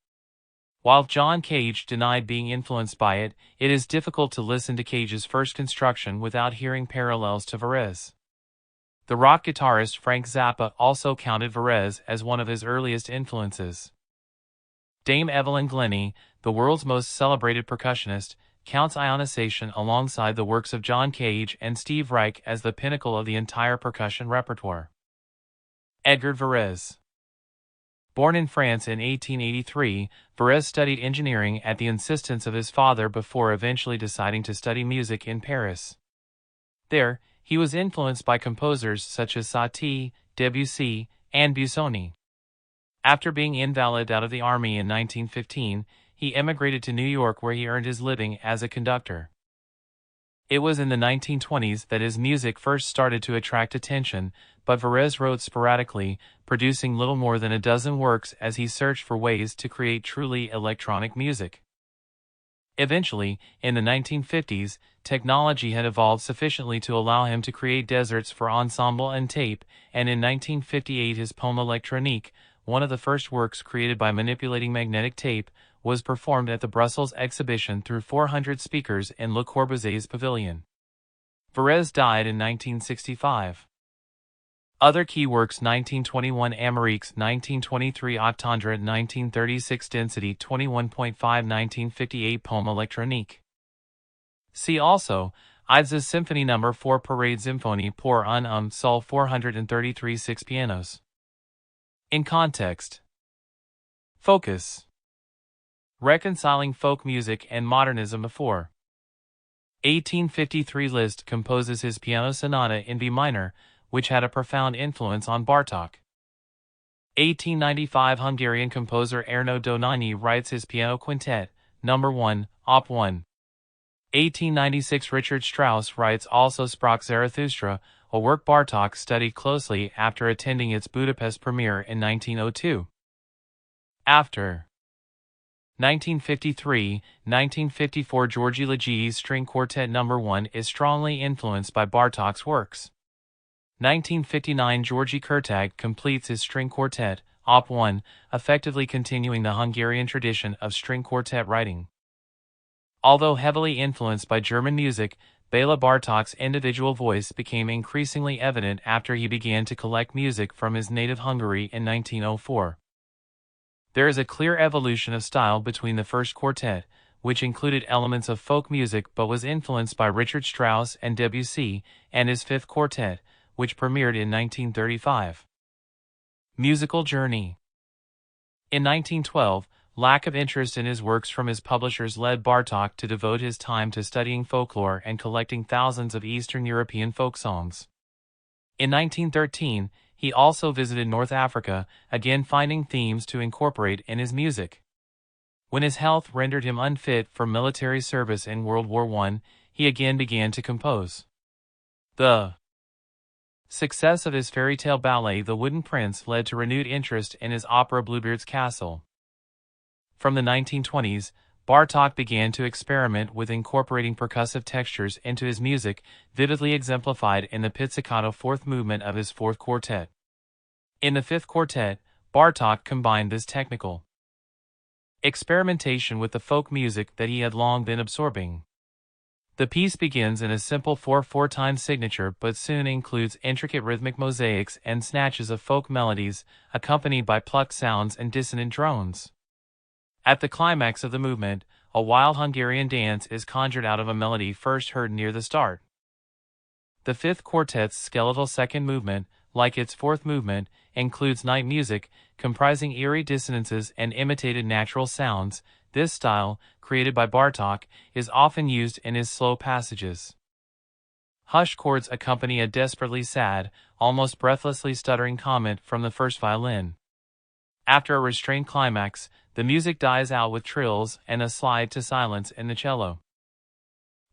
While John Cage denied being influenced by it, it is difficult to listen to Cage's first construction without hearing parallels to Varèse. The rock guitarist Frank Zappa also counted Varèse as one of his earliest influences. Dame Evelyn Glennie, the world's most celebrated percussionist, counts ionisation alongside the works of John Cage and Steve Reich as the pinnacle of the entire percussion repertoire. Edgar Varèse. Born in France in 1883, Varèse studied engineering at the insistence of his father before eventually deciding to study music in Paris. There, he was influenced by composers such as Satie, Debussy, and Busoni. After being invalided out of the army in 1915, he emigrated to New York where he earned his living as a conductor. It was in the 1920s that his music first started to attract attention, but Varèse wrote sporadically, producing little more than a dozen works as he searched for ways to create truly electronic music. Eventually, in the 1950s, technology had evolved sufficiently to allow him to create deserts for ensemble and tape, and in 1958 his poem Electronique, one of the first works created by manipulating magnetic tape, was performed at the Brussels exhibition through 400 speakers in Le Corbusier's pavilion. Varèse died in 1965. Other key works: 1921 Amériques, 1923 Attendre, 1936 Density 21.5, 1958 Poème électronique. See also, Ives' Symphony No. 4 Parade Symphonie pour un Sol 433 6 pianos. In context. Focus. Reconciling folk music and modernism. Before 1853 Liszt composes his Piano Sonata in B minor, which had a profound influence on Bartók. 1895 Hungarian composer Ernő Dohnányi writes his Piano Quintet, No. 1, Op. 1. 1896 Richard Strauss writes also Sprach Zarathustra, a work Bartók studied closely after attending its Budapest premiere in 1902. After 1953-1954 Georgy Legee's String Quartet No. 1 is strongly influenced by Bartók's works. 1959 Georgy Kurtag completes his string quartet, Op. 1, effectively continuing the Hungarian tradition of string quartet writing. Although heavily influenced by German music, Béla Bartók's individual voice became increasingly evident after he began to collect music from his native Hungary in 1904. There is a clear evolution of style between the first quartet, which included elements of folk music but was influenced by Richard Strauss and Debussy, and his fifth quartet, which premiered in 1935. Musical journey. In 1912, lack of interest in his works from his publishers led Bartók to devote his time to studying folklore and collecting thousands of Eastern European folk songs. In 1913, he also visited North Africa, again finding themes to incorporate in his music. When his health rendered him unfit for military service in World War I, he again began to compose. The success of his fairy tale ballet The Wooden Prince led to renewed interest in his opera Bluebeard's Castle. From the 1920s, Bartók began to experiment with incorporating percussive textures into his music, vividly exemplified in the pizzicato fourth movement of his fourth quartet. In the fifth quartet, Bartók combined this technical experimentation with the folk music that he had long been absorbing. The piece begins in a simple 4/4 time signature but soon includes intricate rhythmic mosaics and snatches of folk melodies, accompanied by plucked sounds and dissonant drones. At the climax of the movement, a wild Hungarian dance is conjured out of a melody first heard near the start. The fifth quartet's skeletal second movement, like its fourth movement, includes night music, comprising eerie dissonances and imitated natural sounds. This style, created by Bartók, is often used in his slow passages. Hush chords accompany a desperately sad, almost breathlessly stuttering comment from the first violin. After a restrained climax, the music dies out with trills and a slide to silence in the cello.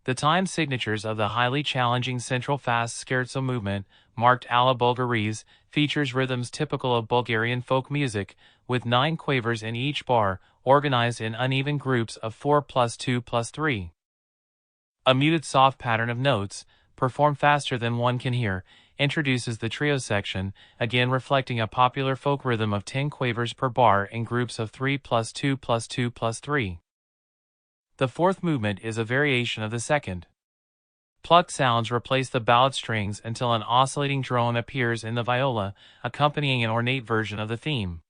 The time signatures of the highly challenging central fast scherzo movement, marked alla Bulgarese, features rhythms typical of Bulgarian folk music, with 9 quavers in each bar, organized in uneven groups of 4+2+3. A muted soft pattern of notes, performed faster than one can hear, introduces the trio section, again reflecting a popular folk rhythm of 10 quavers per bar in groups of 3+2+2+3. The fourth movement is a variation of the second. Plucked sounds replace the ballad strings until an oscillating drone appears in the viola, accompanying an ornate version of the theme.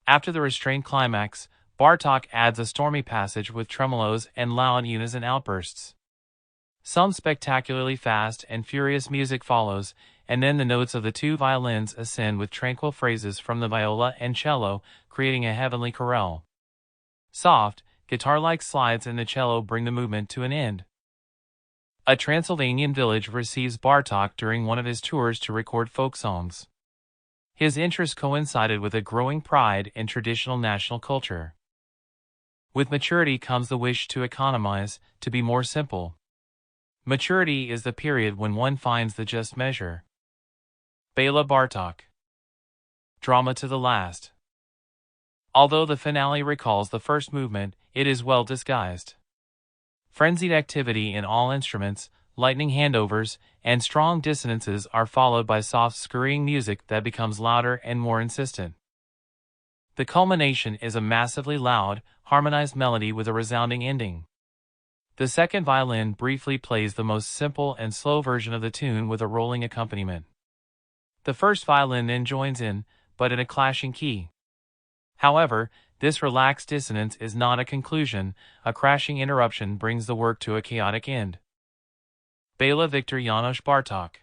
After the restrained climax, Bartók adds a stormy passage with tremolos and loud unison outbursts. Some spectacularly fast and furious music follows, and then the notes of the 2 violins ascend with tranquil phrases from the viola and cello, creating a heavenly chorale. Soft, guitar-like slides in the cello bring the movement to an end. A Transylvanian village receives Bartók during one of his tours to record folk songs. His interest coincided with a growing pride in traditional national culture. With maturity comes the wish to economize, to be more simple. Maturity is the period when one finds the just measure. Béla Bartók. Drama to the last. Although the finale recalls the first movement, it is well disguised. Frenzied activity in all instruments, lightning handovers, and strong dissonances are followed by soft scurrying music that becomes louder and more insistent. The culmination is a massively loud, harmonized melody with a resounding ending. The second violin briefly plays the most simple and slow version of the tune with a rolling accompaniment. The first violin then joins in, but in a clashing key. However, this relaxed dissonance is not a conclusion, a crashing interruption brings the work to a chaotic end. Béla Viktor János Bartók.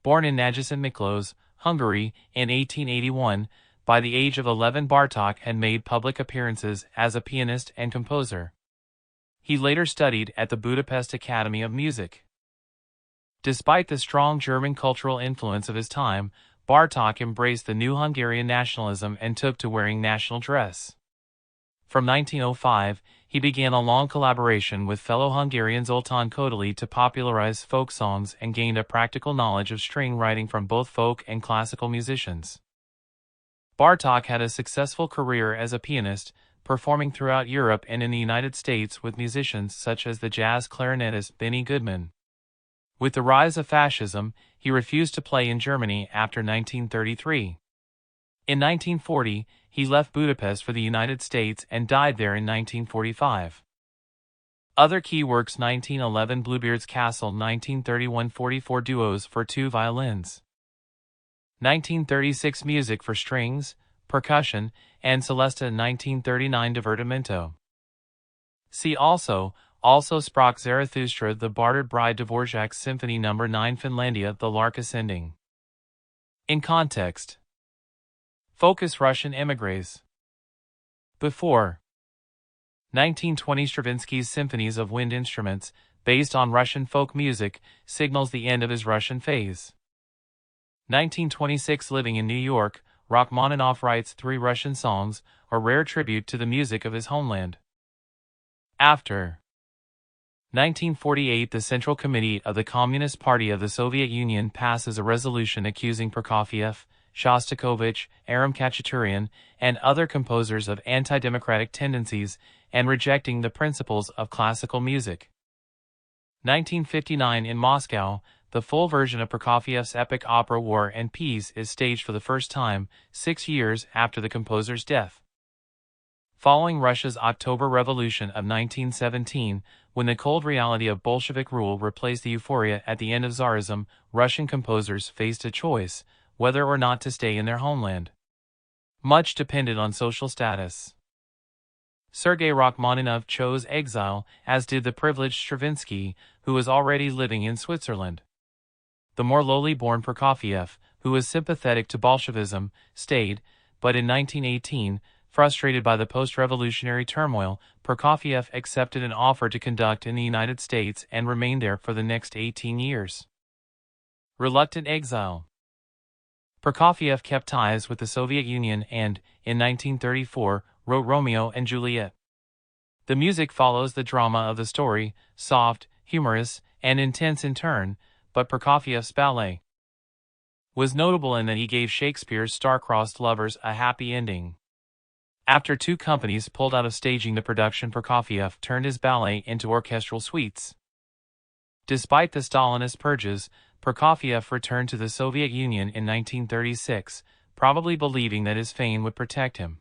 Born in Nagyszentmiklós, Hungary, in 1881, by the age of 11 Bartók had made public appearances as a pianist and composer. He later studied at the Budapest Academy of Music. Despite the strong German cultural influence of his time, Bartók embraced the new Hungarian nationalism and took to wearing national dress. From 1905, he began a long collaboration with fellow Hungarian Zoltán Kodály to popularize folk songs and gained a practical knowledge of string writing from both folk and classical musicians. Bartók had a successful career as a pianist, performing throughout Europe and in the United States with musicians such as the jazz clarinetist Benny Goodman. With the rise of fascism, he refused to play in Germany after 1933. In 1940, he left Budapest for the United States and died there in 1945. Other key works: 1911 Bluebeard's Castle, 1931 44 duos for 2 violins, 1936 music for strings, percussion, and celesta, 1939 Divertimento. See also Sprach Zarathustra, The Bartered Bride, Dvorak's Symphony No. 9, Finlandia, The Lark Ascending. In context. Focus: Russian émigrés. Before 1920, Stravinsky's symphonies of wind instruments, based on Russian folk music, signals the end of his Russian phase. 1926, living in New York, Rachmaninoff writes 3 Russian songs, a rare tribute to the music of his homeland. After 1948, the Central Committee of the Communist Party of the Soviet Union passes a resolution accusing Prokofiev, Shostakovich, Aram Khachaturian, and other composers of anti-democratic tendencies and rejecting the principles of classical music. 1959, in Moscow, the full version of Prokofiev's epic opera War and Peace is staged for the first time, 6 years after the composer's death. Following Russia's October Revolution of 1917, when the cold reality of Bolshevik rule replaced the euphoria at the end of Tsarism, Russian composers faced a choice, whether or not to stay in their homeland. Much depended on social status. Sergei Rachmaninoff chose exile, as did the privileged Stravinsky, who was already living in Switzerland. The more lowly-born Prokofiev, who was sympathetic to Bolshevism, stayed, but in 1918, frustrated by the post-revolutionary turmoil, Prokofiev accepted an offer to conduct in the United States and remained there for the next 18 years. Reluctant exile. Prokofiev kept ties with the Soviet Union and, in 1934, wrote Romeo and Juliet. The music follows the drama of the story, soft, humorous, and intense in turn, but Prokofiev's ballet was notable in that he gave Shakespeare's star-crossed lovers a happy ending. After 2 companies pulled out of staging the production, Prokofiev turned his ballet into orchestral suites. Despite the Stalinist purges, Prokofiev returned to the Soviet Union in 1936, probably believing that his fame would protect him.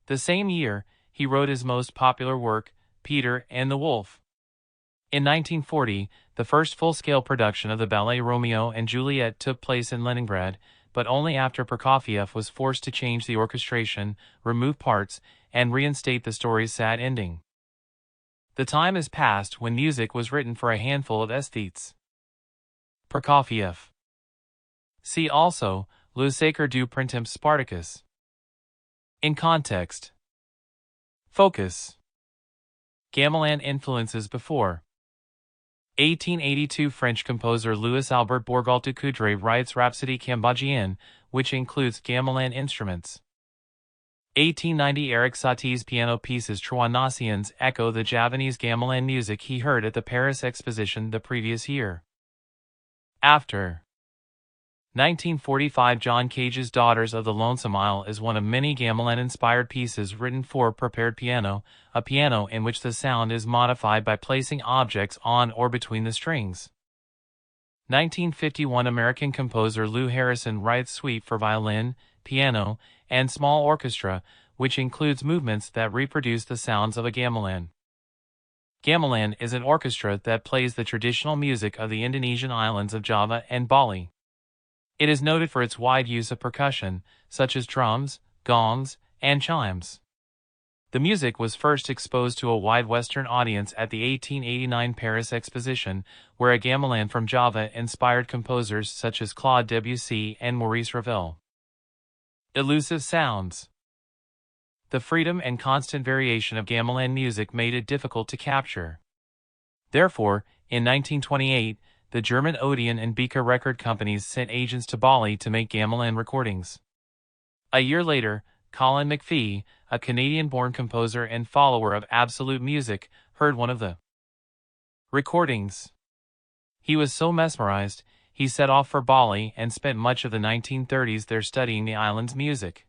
The same year, he wrote his most popular work, Peter and the Wolf. In 1940, the first full-scale production of the ballet Romeo and Juliet took place in Leningrad, but only after Prokofiev was forced to change the orchestration, remove parts, and reinstate the story's sad ending. The time has passed when music was written for a handful of aesthetes. Prokofiev. See also, Le Sacre du Printemps, Spartacus. In context. Focus. Gamelan influences. Before 1882, French composer Louis-Albert Bourgault-Ducoudray writes Rhapsody Cambodgienne, which includes gamelan instruments. 1890, Eric Satie's piano pieces Trois Nations echo the Javanese gamelan music he heard at the Paris Exposition the previous year. After 1945, John Cage's Daughters of the Lonesome Isle is one of many gamelan-inspired pieces written for prepared piano, a piano in which the sound is modified by placing objects on or between the strings. 1951, American composer Lou Harrison writes Suite for violin, piano, and small orchestra, which includes movements that reproduce the sounds of a gamelan. Gamelan is an orchestra that plays the traditional music of the Indonesian islands of Java and Bali. It is noted for its wide use of percussion, such as drums, gongs, and chimes. The music was first exposed to a wide Western audience at the 1889 Paris Exposition, where a gamelan from Java inspired composers such as Claude Debussy and Maurice Ravel. Elusive sounds. The freedom and constant variation of gamelan music made it difficult to capture. Therefore, in 1928, the German Odeon and Bika record companies sent agents to Bali to make gamelan recordings. A year later, Colin McPhee, a Canadian-born composer and follower of absolute music, heard one of the recordings. He was so mesmerized, he set off for Bali and spent much of the 1930s there studying the island's music.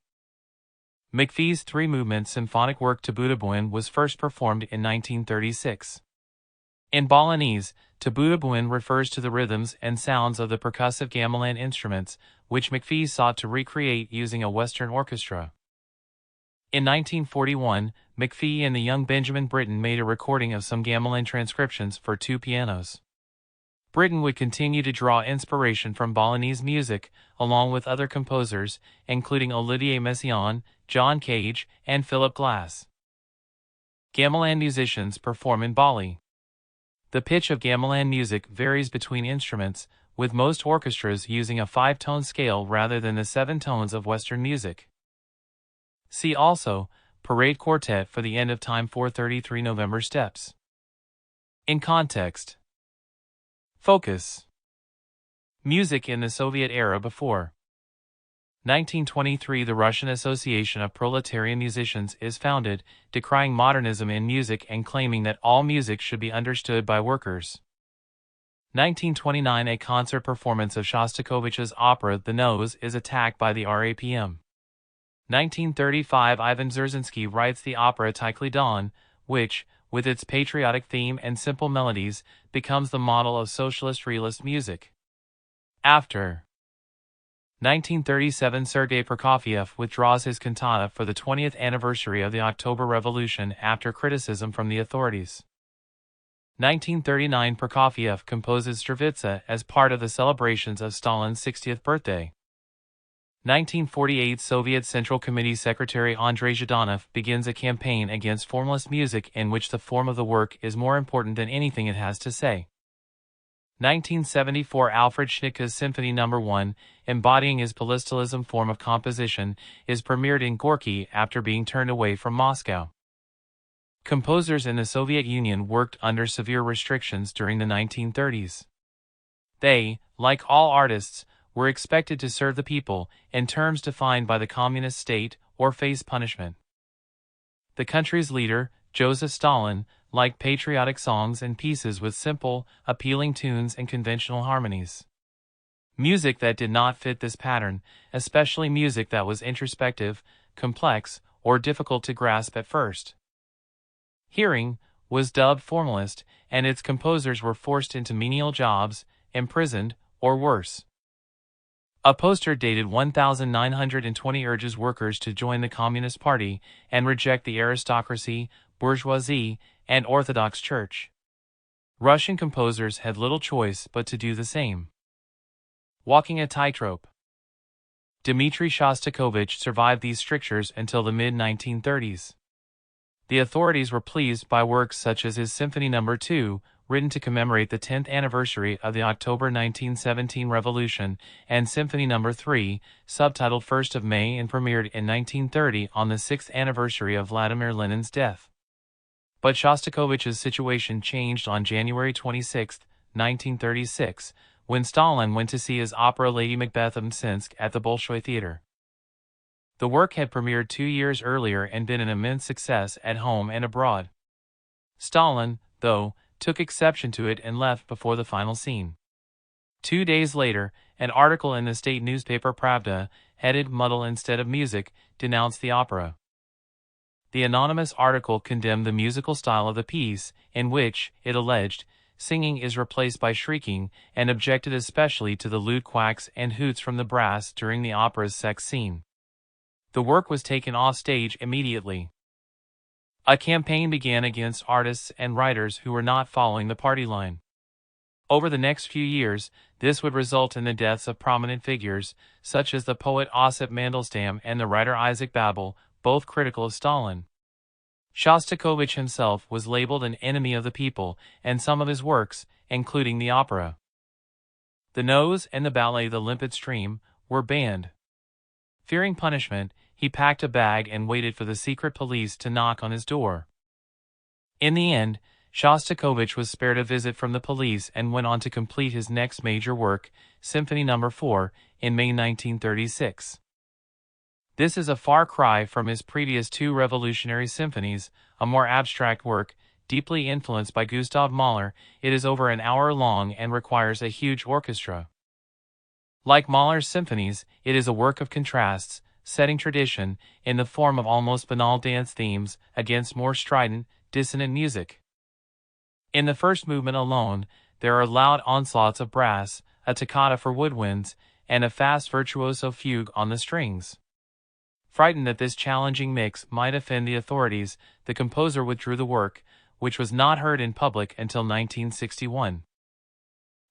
McPhee's three-movement symphonic work Tabudabuin was first performed in 1936. In Balinese, Tabudabuin refers to the rhythms and sounds of the percussive gamelan instruments, which McPhee sought to recreate using a Western orchestra. In 1941, McPhee and the young Benjamin Britten made a recording of some gamelan transcriptions for two pianos. Britten would continue to draw inspiration from Balinese music, along with other composers, including Olivier Messiaen, John Cage, and Philip Glass. Gamelan musicians perform in Bali. The pitch of gamelan music varies between instruments, with most orchestras using a 5-tone scale rather than the 7 tones of Western music. See also, Parade Quartet for the End of Time 433 November Steps. In context. Focus. Music in the Soviet era before 1923. The Russian Association of Proletarian Musicians is founded, decrying modernism in music and claiming that all music should be understood by workers. 1929. A concert performance of Shostakovich's opera The Nose is attacked by the RAPM. 1935. Ivan Dzerzhinsky writes the opera Tikhly Don, which, with its patriotic theme and simple melodies, becomes the model of socialist realist music. After 1937. Sergei Prokofiev withdraws his cantata for the 20th anniversary of the October Revolution after criticism from the authorities. 1939. Prokofiev composes Stravitsa as part of the celebrations of Stalin's 60th birthday. 1948. Soviet Central Committee Secretary Andrei Zhdanov begins a campaign against formalist music in which the form of the work is more important than anything it has to say. 1974. Alfred Schnittke's Symphony No. 1, embodying his polystylism form of composition, is premiered in Gorky after being turned away from Moscow. Composers in the Soviet Union worked under severe restrictions during the 1930s. They, like all artists, were expected to serve the people in terms defined by the communist state or face punishment. The country's leader, Joseph Stalin, liked patriotic songs and pieces with simple, appealing tunes and conventional harmonies. Music that did not fit this pattern, especially music that was introspective, complex, or difficult to grasp at first hearing, was dubbed formalist, and its composers were forced into menial jobs, imprisoned, or worse. A poster dated 1920 urges workers to join the Communist Party and reject the aristocracy, bourgeoisie, and Orthodox Church. Russian composers had little choice but to do the same. Walking a tightrope. Dmitri Shostakovich survived these strictures until the mid-1930s. The authorities were pleased by works such as his Symphony No. 2, written to commemorate the 10th anniversary of the October 1917 Revolution, and Symphony No. 3, subtitled 1st of May and premiered in 1930 on the 6th anniversary of Vladimir Lenin's death. But Shostakovich's situation changed on January 26, 1936, when Stalin went to see his opera Lady Macbeth of Mtsensk at the Bolshoi Theater. The work had premiered 2 years earlier and been an immense success at home and abroad. Stalin, though, took exception to it and left before the final scene. 2 days later, an article in the state newspaper Pravda, headed Muddle Instead of Music, denounced the opera. The anonymous article condemned the musical style of the piece, in which, it alleged, singing is replaced by shrieking, and objected especially to the lewd quacks and hoots from the brass during the opera's sex scene. The work was taken off stage immediately. A campaign began against artists and writers who were not following the party line. Over the next few years, this would result in the deaths of prominent figures, such as the poet Osip Mandelstam and the writer Isaac Babel, both critical of Stalin. Shostakovich himself was labeled an enemy of the people, and some of his works, including the opera The Nose and the ballet The Limpid Stream, were banned. Fearing punishment, he packed a bag and waited for the secret police to knock on his door. In the end, Shostakovich was spared a visit from the police and went on to complete his next major work, Symphony No. 4, in May 1936. This is a far cry from his previous 2 revolutionary symphonies, a more abstract work, deeply influenced by Gustav Mahler. It is over an hour long and requires a huge orchestra. Like Mahler's symphonies, it is a work of contrasts, setting tradition in the form of almost banal dance themes against more strident, dissonant music. In the first movement alone, there are loud onslaughts of brass, a toccata for woodwinds, and a fast virtuoso fugue on the strings. Frightened that this challenging mix might offend the authorities, the composer withdrew the work, which was not heard in public until 1961.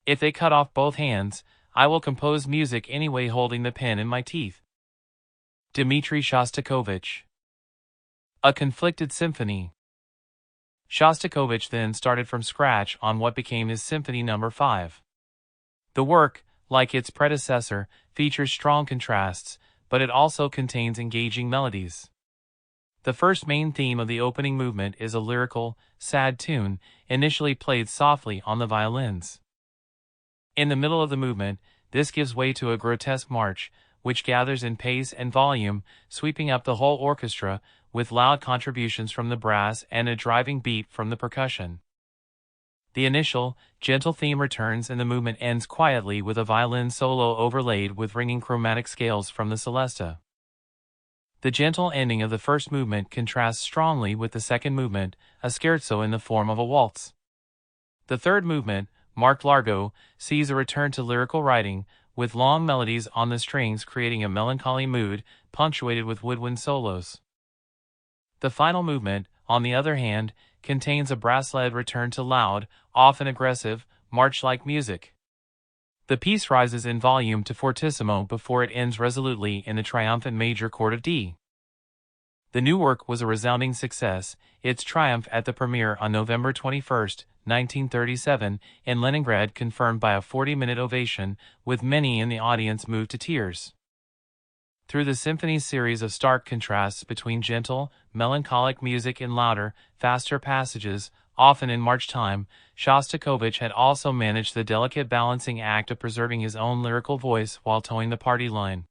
If they cut off both hands, I will compose music anyway holding the pen in my teeth. Dmitri Shostakovich. A conflicted symphony. Shostakovich then started from scratch on what became his Symphony No. 5. The work, like its predecessor, features strong contrasts, but it also contains engaging melodies. The first main theme of the opening movement is a lyrical, sad tune, initially played softly on the violins. In the middle of the movement, this gives way to a grotesque march, which gathers in pace and volume, sweeping up the whole orchestra, with loud contributions from the brass and a driving beat from the percussion. The initial, gentle theme returns and the movement ends quietly with a violin solo overlaid with ringing chromatic scales from the celesta. The gentle ending of the first movement contrasts strongly with the second movement, a scherzo in the form of a waltz. The third movement, marked largo, sees a return to lyrical writing, with long melodies on the strings creating a melancholy mood, punctuated with woodwind solos. The final movement, on the other hand, contains a brass-led return to loud, often aggressive, march-like music. The piece rises in volume to fortissimo before it ends resolutely in the triumphant major chord of D. The new work was a resounding success, its triumph at the premiere on November 21, 1937, in Leningrad confirmed by a 40-minute ovation, with many in the audience moved to tears. Through the symphony's series of stark contrasts between gentle, melancholic music and louder, faster passages, often in march time, Shostakovich had also managed the delicate balancing act of preserving his own lyrical voice while towing the party line.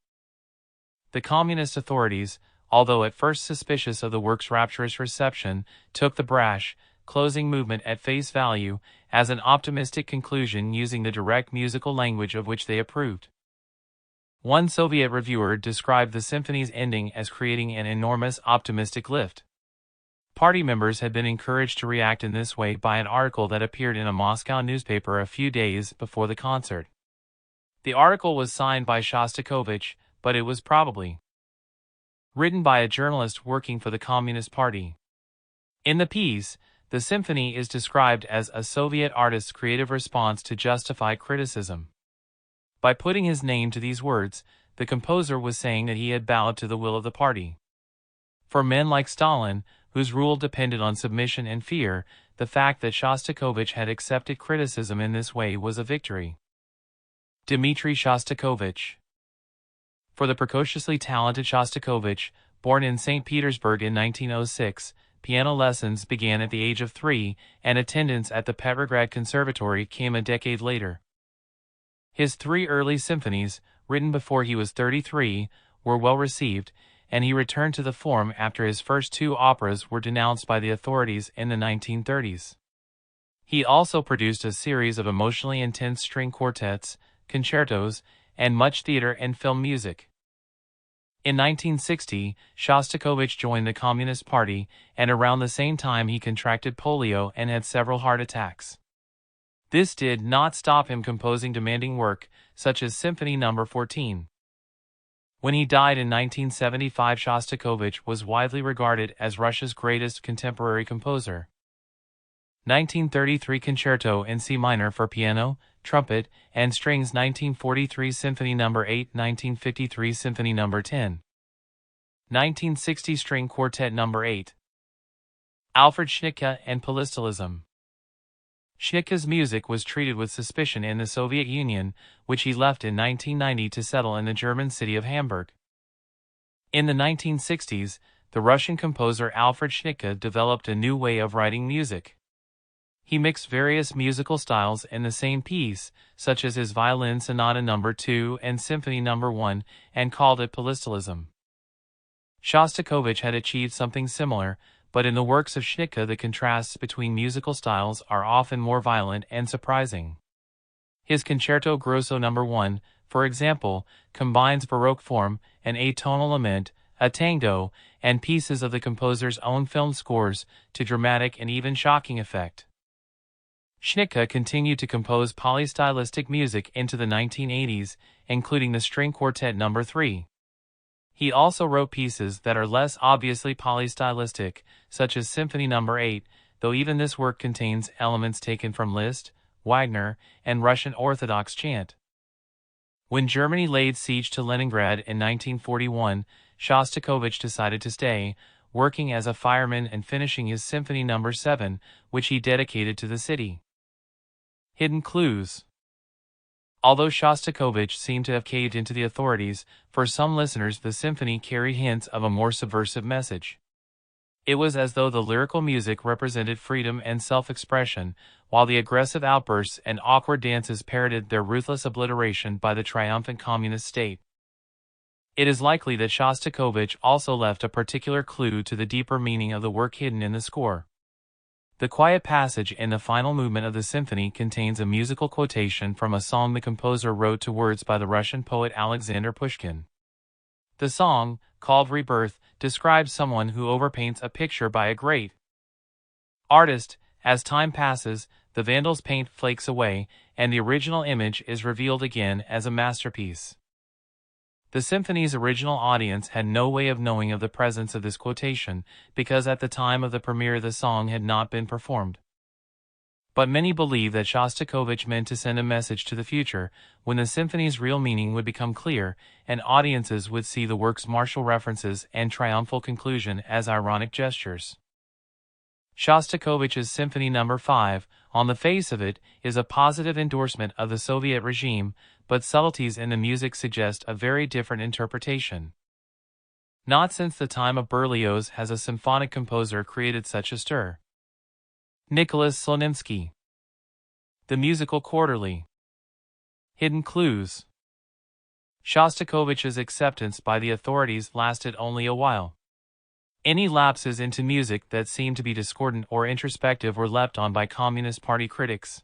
The communist authorities, although at first suspicious of the work's rapturous reception, took the brash, closing movement at face value as an optimistic conclusion using the direct musical language of which they approved. One Soviet reviewer described the symphony's ending as creating an enormous optimistic lift. Party members had been encouraged to react in this way by an article that appeared in a Moscow newspaper a few days before the concert. The article was signed by Shostakovich, but it was probably written by a journalist working for the Communist Party. In the piece, the symphony is described as a Soviet artist's creative response to justify criticism. By putting his name to these words, the composer was saying that he had bowed to the will of the party. For men like Stalin, whose rule depended on submission and fear, the fact that Shostakovich had accepted criticism in this way was a victory. Dmitri Shostakovich. For the precociously talented Shostakovich, born in St. Petersburg in 1906, piano lessons began at the age of 3, and attendance at the Petrograd Conservatory came a decade later. His 3 early symphonies, written before he was 33, were well received, and he returned to the form after his first 2 operas were denounced by the authorities in the 1930s. He also produced a series of emotionally intense string quartets, concertos, and much theater and film music. In 1960, Shostakovich joined the Communist Party, and around the same time he contracted polio and had several heart attacks. This did not stop him composing demanding work, such as Symphony No. 14. When he died in 1975, Shostakovich was widely regarded as Russia's greatest contemporary composer. 1933 Concerto in C minor for piano, trumpet, and strings. 1943 Symphony No. 8. 1953 Symphony No. 10. 1960 String Quartet No. 8. Alfred Schnittke and Polystylism. Schnittke's music was treated with suspicion in the Soviet Union, which he left in 1990 to settle in the German city of Hamburg. In the 1960s, the Russian composer Alfred Schnittke developed a new way of writing music. He mixed various musical styles in the same piece, such as his Violin Sonata No. 2 and Symphony No. 1, and called it polystylism. Shostakovich had achieved something similar, but in the works of Schnittke the contrasts between musical styles are often more violent and surprising. His Concerto Grosso No. 1, for example, combines Baroque form, an atonal lament, a tango, and pieces of the composer's own film scores to dramatic and even shocking effect. Schnicke continued to compose polystylistic music into the 1980s, including the String Quartet No. 3. He also wrote pieces that are less obviously polystylistic, such as Symphony No. 8, though even this work contains elements taken from Liszt, Wagner, and Russian Orthodox chant. When Germany laid siege to Leningrad in 1941, Shostakovich decided to stay, working as a fireman and finishing his Symphony No. 7, which he dedicated to the city. Hidden clues. Although Shostakovich seemed to have caved into the authorities, for some listeners the symphony carried hints of a more subversive message. It was as though the lyrical music represented freedom and self-expression, while the aggressive outbursts and awkward dances parroted their ruthless obliteration by the triumphant communist state. It is likely that Shostakovich also left a particular clue to the deeper meaning of the work hidden in the score. The quiet passage in the final movement of the symphony contains a musical quotation from a song the composer wrote to words by the Russian poet Alexander Pushkin. The song, called Rebirth, describes someone who overpaints a picture by a great artist. As time passes, the Vandal's paint flakes away, and the original image is revealed again as a masterpiece. The symphony's original audience had no way of knowing of the presence of this quotation, because at the time of the premiere the song had not been performed. But many believe that Shostakovich meant to send a message to the future, when the symphony's real meaning would become clear, and audiences would see the work's martial references and triumphal conclusion as ironic gestures. Shostakovich's Symphony No. 5, on the face of it, is a positive endorsement of the Soviet regime, but subtleties in the music suggest a very different interpretation. Not since the time of Berlioz has a symphonic composer created such a stir. Nicholas Slonimsky. The Musical Quarterly. Hidden clues. Shostakovich's acceptance by the authorities lasted only a while. Any lapses into music that seemed to be discordant or introspective were leapt on by Communist Party critics.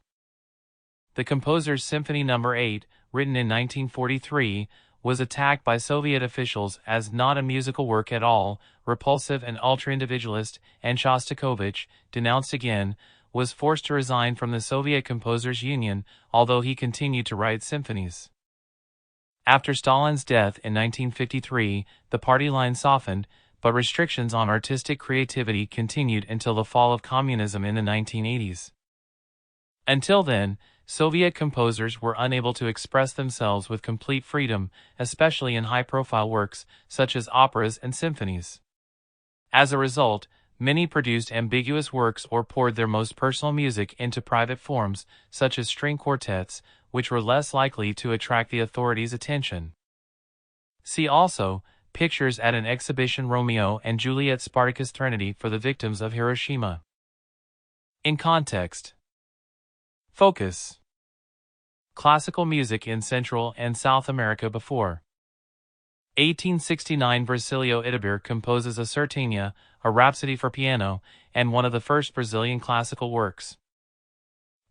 The composer's Symphony No. 8, written in 1943, was attacked by Soviet officials as not a musical work at all, repulsive and ultra-individualist, and Shostakovich, denounced again, was forced to resign from the Soviet Composers' Union, although he continued to write symphonies. After Stalin's death in 1953, the party line softened, but restrictions on artistic creativity continued until the fall of communism in the 1980s. Until then, Soviet composers were unable to express themselves with complete freedom, especially in high-profile works, such as operas and symphonies. As a result, many produced ambiguous works or poured their most personal music into private forms, such as string quartets, which were less likely to attract the authorities' attention. See also, Pictures at an Exhibition Romeo and Juliet Spartacus Trinity for the Victims of Hiroshima. In context. Focus. Classical music in Central and South America before 1869. Bracilio Idibir composes a Sertania, a rhapsody for piano, and one of the first Brazilian classical works.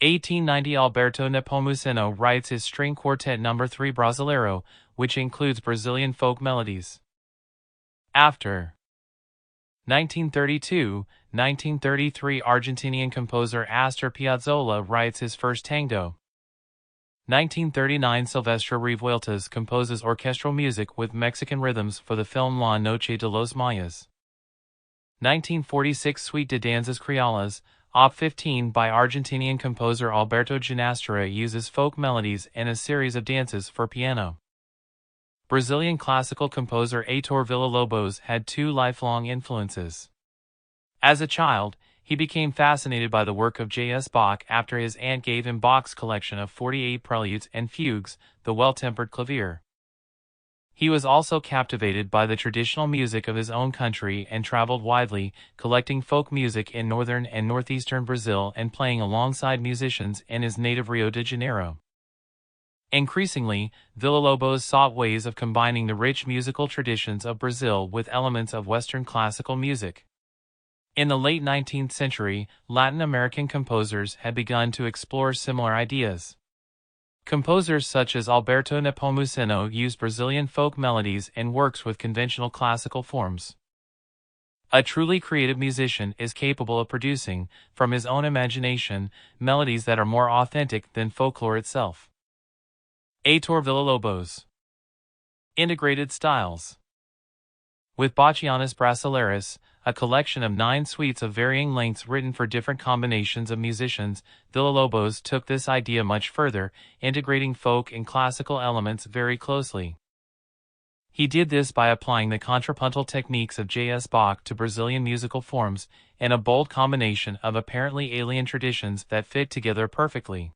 1890. Alberto Nepomuceno writes his String Quartet No. 3 Brasileiro, which includes Brazilian folk melodies. After 1932-1933. Argentinian composer Astor Piazzolla writes his first tango. 1939. Silvestre Revueltas composes orchestral music with Mexican rhythms for the film La Noche de los Mayas. 1946. Suite de Danzas Criollas, Op. 15 by Argentinian composer Alberto Ginastera uses folk melodies and a series of dances for piano. Brazilian classical composer Heitor Villa-Lobos had two lifelong influences. As a child, he became fascinated by the work of J.S. Bach after his aunt gave him Bach's collection of 48 preludes and fugues, the Well-Tempered Clavier. He was also captivated by the traditional music of his own country and traveled widely, collecting folk music in northern and northeastern Brazil and playing alongside musicians in his native Rio de Janeiro. Increasingly, Villa-Lobos sought ways of combining the rich musical traditions of Brazil with elements of Western classical music. In the late 19th century, Latin American composers had begun to explore similar ideas. Composers such as Alberto Nepomuceno used Brazilian folk melodies in works with conventional classical forms. A truly creative musician is capable of producing, from his own imagination, melodies that are more authentic than folklore itself. Heitor Villa-Lobos. Integrated styles. With Bachianas Brasileiras, a collection of 9 suites of varying lengths written for different combinations of musicians, Villa-Lobos took this idea much further, integrating folk and classical elements very closely. He did this by applying the contrapuntal techniques of J.S. Bach to Brazilian musical forms, in a bold combination of apparently alien traditions that fit together perfectly.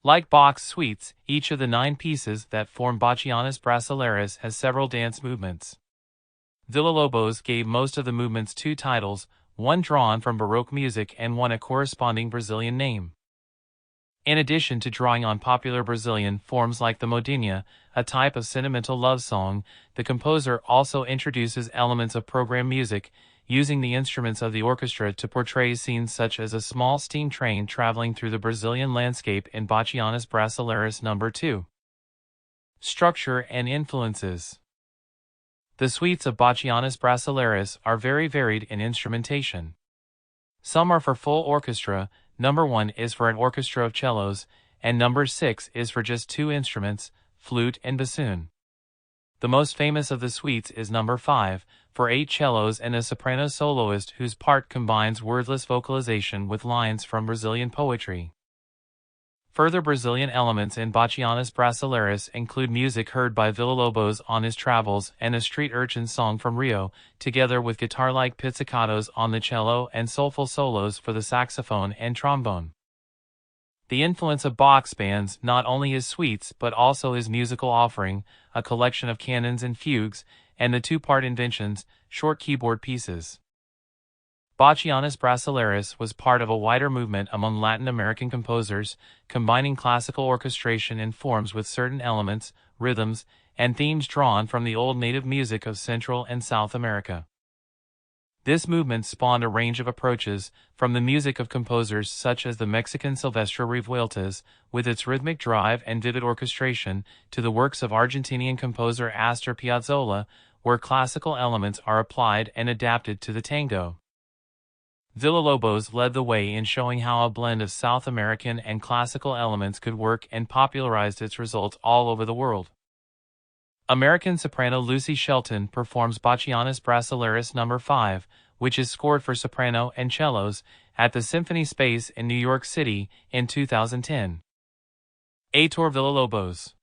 Like Bach's suites, each of the 9 pieces that form Bachianas Brasileiras has several dance movements. Villa-Lobos gave most of the movements 2 titles, one drawn from Baroque music and one a corresponding Brazilian name. In addition to drawing on popular Brazilian forms like the modinha, a type of sentimental love song, the composer also introduces elements of program music, using the instruments of the orchestra to portray scenes such as a small steam train traveling through the Brazilian landscape in Bachianas Brasileiras No. 2. Structure and influences. The suites of Bachianas Brasileiras are very varied in instrumentation. Some are for full orchestra, number 1 is for an orchestra of cellos, and number 6 is for just 2 instruments, flute and bassoon. The most famous of the suites is number 5, for 8 cellos and a soprano soloist whose part combines wordless vocalization with lines from Brazilian poetry. Further Brazilian elements in Bachianas Brasileiras include music heard by Villa-Lobos on his travels and a street urchin song from Rio, together with guitar-like pizzicatos on the cello and soulful solos for the saxophone and trombone. The influence of Bach spans not only his suites but also his musical offering, a collection of canons and fugues, and the 2-part inventions, short keyboard pieces. Bachianas Brasileiras was part of a wider movement among Latin American composers, combining classical orchestration in forms with certain elements, rhythms, and themes drawn from the old native music of Central and South America. This movement spawned a range of approaches, from the music of composers such as the Mexican Silvestre Revueltas, with its rhythmic drive and vivid orchestration, to the works of Argentinian composer Astor Piazzolla, where classical elements are applied and adapted to the tango. Villa-Lobos led the way in showing how a blend of South American and classical elements could work and popularized its results all over the world. American soprano Lucy Shelton performs Bachianas Brasileiras No. 5, which is scored for soprano and cellos, at the Symphony Space in New York City in 2010. Heitor Villa-Lobos.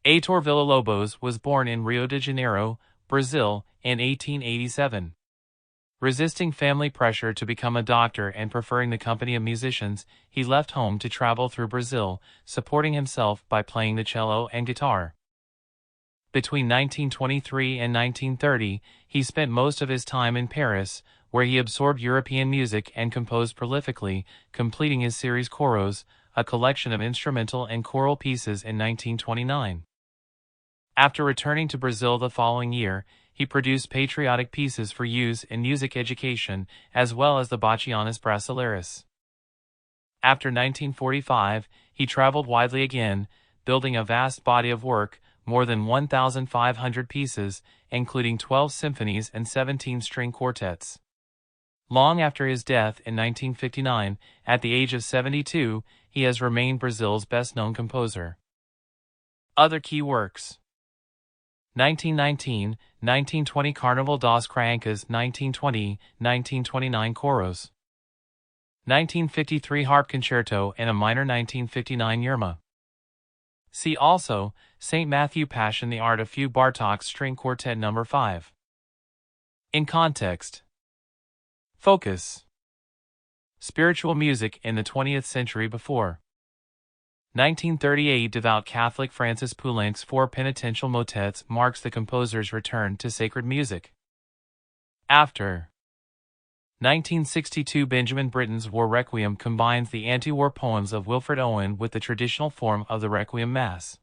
Heitor Villa-Lobos was born in Rio de Janeiro, Brazil, in 1887. Resisting family pressure to become a doctor and preferring the company of musicians, he left home to travel through Brazil, supporting himself by playing the cello and guitar. Between 1923 and 1930, he spent most of his time in Paris, where he absorbed European music and composed prolifically, completing his series Choros, a collection of instrumental and choral pieces in 1929. After returning to Brazil the following year, he produced patriotic pieces for use in music education, as well as the Bachianas Brasileiras. After 1945, he traveled widely again, building a vast body of work, more than 1,500 pieces, including 12 symphonies and 17 string quartets. Long after his death in 1959, at the age of 72, he has remained Brazil's best-known composer. Other key works: 1919, 1920 Carnaval das Crianças, 1920-1929 Choros. 1953 Harp Concerto in a minor, 1959 Yerma. See also, St. Matthew Passion, the Art of Fugue, Bartók's String Quartet No. 5. In context. Focus. Spiritual music in the 20th century before. 1938 Devout Catholic Francis Poulenc's 4 penitential motets marks the composer's return to sacred music. After. 1962 Benjamin Britten's War Requiem combines the anti-war poems of Wilfred Owen with the traditional form of the Requiem Mass.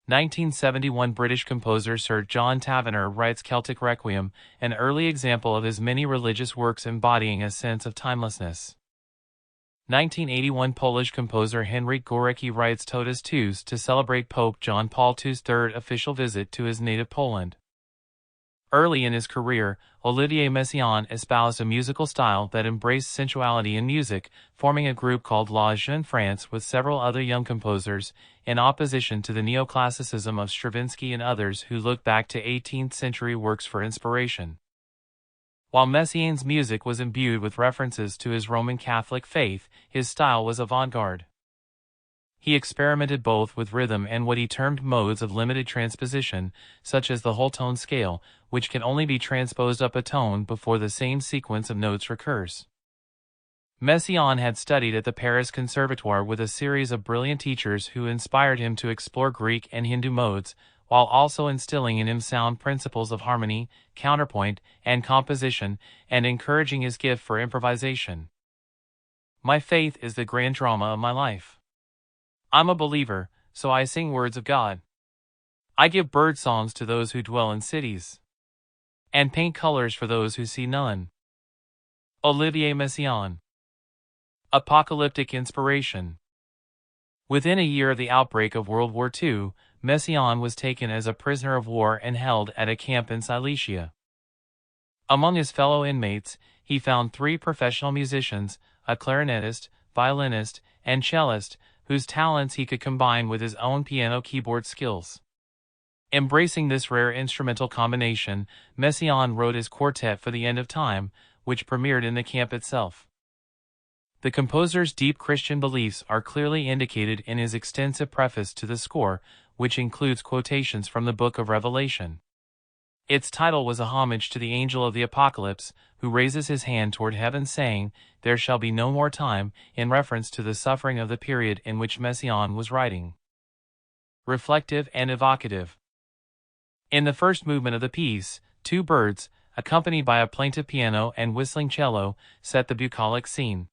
1971 British composer Sir John Tavener writes Celtic Requiem, an early example of his many religious works embodying a sense of timelessness. 1981 Polish composer Henryk Górecki writes Totus Tuus to celebrate Pope John Paul II's third official visit to his native Poland. Early in his career, Olivier Messiaen espoused a musical style that embraced sensuality in music, forming a group called La Jeune France with several other young composers, in opposition to the neoclassicism of Stravinsky and others who looked back to 18th-century works for inspiration. While Messiaen's music was imbued with references to his Roman Catholic faith, his style was avant-garde. He experimented both with rhythm and what he termed modes of limited transposition, such as the whole tone scale, which can only be transposed up a tone before the same sequence of notes recurs. Messiaen had studied at the Paris Conservatoire with a series of brilliant teachers who inspired him to explore Greek and Hindu modes, while also instilling in him sound principles of harmony, counterpoint, and composition, and encouraging his gift for improvisation. My faith is the grand drama of my life. I'm a believer, so I sing words of God. I give bird songs to those who dwell in cities, and paint colors for those who see none. Olivier Messiaen. Apocalyptic inspiration. Within a year of the outbreak of World War II, Messiaen was taken as a prisoner of war and held at a camp in Silesia. Among his fellow inmates, he found 3 professional musicians, a clarinetist, violinist, and cellist, whose talents he could combine with his own piano keyboard skills. Embracing this rare instrumental combination, Messiaen wrote his quartet for the End of Time, which premiered in the camp itself. The composer's deep Christian beliefs are clearly indicated in his extensive preface to the score, which includes quotations from the Book of Revelation. Its title was a homage to the angel of the Apocalypse, who raises his hand toward heaven saying, "There shall be no more time," in reference to the suffering of the period in which Messiaen was writing. Reflective and evocative. In the first movement of the piece, 2 birds, accompanied by a plaintive piano and whistling cello, set the bucolic scene.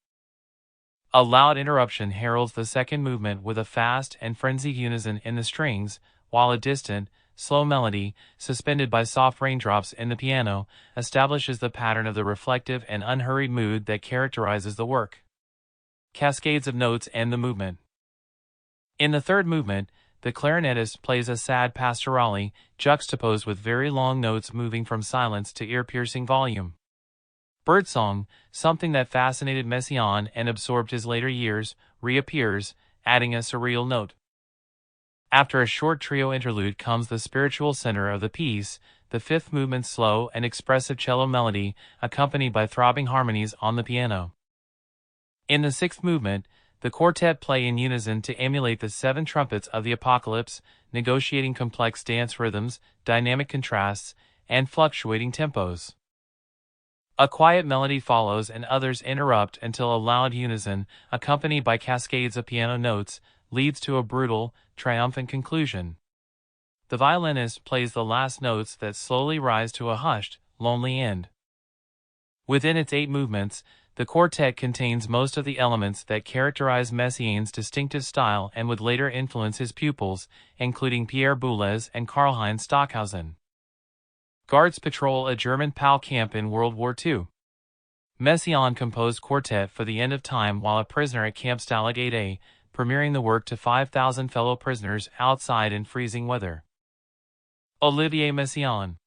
A loud interruption heralds the second movement with a fast and frenzied unison in the strings, while a distant, slow melody, suspended by soft raindrops in the piano, establishes the pattern of the reflective and unhurried mood that characterizes the work. Cascades of notes end the movement. In the third movement, the clarinetist plays a sad pastorale, juxtaposed with very long notes moving from silence to ear-piercing volume. Birdsong, something that fascinated Messiaen and absorbed his later years, reappears, adding a surreal note. After a short trio interlude comes the spiritual center of the piece, the fifth movement's slow and expressive cello melody, accompanied by throbbing harmonies on the piano. In the sixth movement, the quartet play in unison to emulate the 7 trumpets of the Apocalypse, negotiating complex dance rhythms, dynamic contrasts, and fluctuating tempos. A quiet melody follows and others interrupt until a loud unison, accompanied by cascades of piano notes, leads to a brutal, triumphant conclusion. The violinist plays the last notes that slowly rise to a hushed, lonely end. Within its 8 movements, the quartet contains most of the elements that characterize Messiaen's distinctive style and would later influence his pupils, including Pierre Boulez and Karlheinz Stockhausen. Guards patrol a German PAL camp in World War II. Messiaen composed quartet for the End of Time while a prisoner at Camp Stalag 8A, premiering the work to 5,000 fellow prisoners outside in freezing weather. Olivier Messiaen.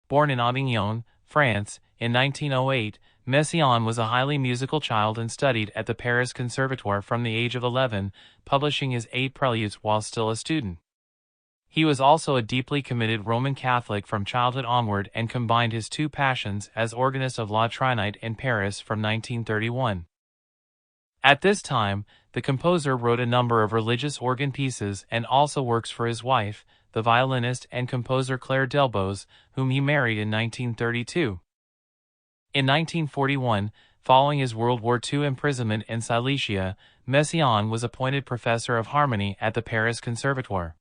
Born in Avignon, France, in 1908, Messiaen was a highly musical child and studied at the Paris Conservatoire from the age of 11, publishing his 8 preludes while still a student. He was also a deeply committed Roman Catholic from childhood onward and combined his 2 passions as organist of La Trinite in Paris from 1931. At this time, the composer wrote a number of religious organ pieces and also works for his wife, the violinist and composer Claire Delbos, whom he married in 1932. In 1941, following his World War II imprisonment in Silesia, Messiaen was appointed professor of harmony at the Paris Conservatoire.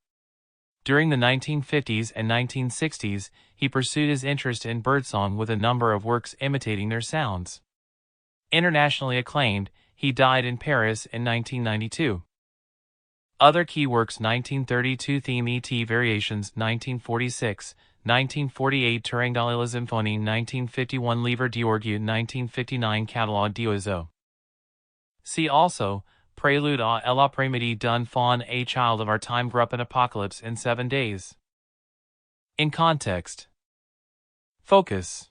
During the 1950s and 1960s, he pursued his interest in birdsong with a number of works imitating their sounds. Internationally acclaimed, he died in Paris in 1992. Other key works: 1932 Theme et Variations, 1946, 1948 Turangdalila Symphonie, 1951 Livre d'Orgue, 1959 Catalogue d'Oiseaux. See also, Prelude à l'après-midi d'un faun, A Child of Our Time grew up in Apocalypse in 7 days. In context. Focus.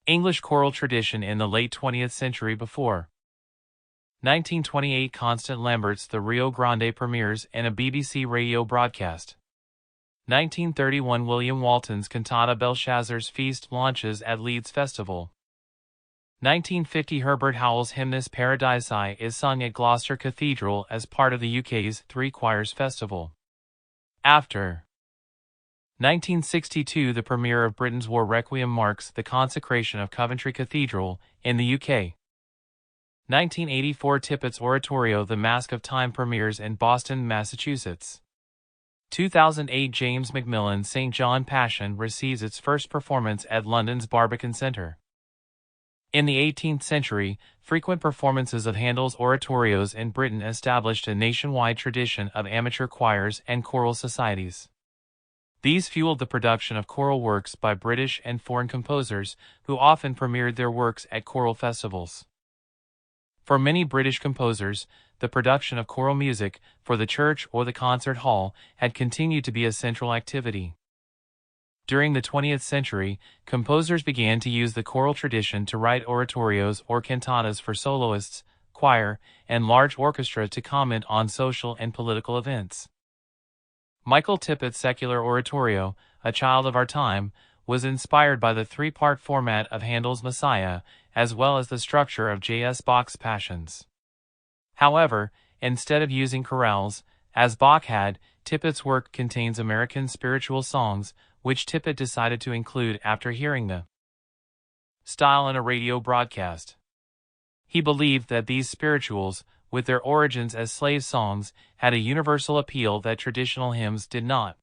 English choral tradition in the late 20th century before 1928 Constant Lambert's The Rio Grande premieres in a BBC radio broadcast. 1931 William Walton's cantata Belshazzar's Feast launches at Leeds Festival. 1950 Herbert Howell's hymnus Paradisi is sung at Gloucester Cathedral as part of the UK's Three Choirs Festival. After 1962 The premiere of Britain's War Requiem marks the consecration of Coventry Cathedral in the UK. 1984 Tippett's oratorio The Mask of Time premieres in Boston, Massachusetts. 2008 James Macmillan's St. John Passion receives its first performance at London's Barbican Centre. In the 18th century, frequent performances of Handel's oratorios in Britain established a nationwide tradition of amateur choirs and choral societies. These fueled the production of choral works by British and foreign composers, who often premiered their works at choral festivals. For many British composers, the production of choral music for the church or the concert hall had continued to be a central activity. During the 20th century, composers began to use the choral tradition to write oratorios or cantatas for soloists, choir, and large orchestra to comment on social and political events. Michael Tippett's secular oratorio, A Child of Our Time, was inspired by the three-part format of Handel's Messiah, as well as the structure of J.S. Bach's Passions. However, instead of using chorales, as Bach had, Tippett's work contains American spiritual songs, which Tippett decided to include after hearing the style in a radio broadcast. He believed that these spirituals, with their origins as slave songs, had a universal appeal that traditional hymns did not.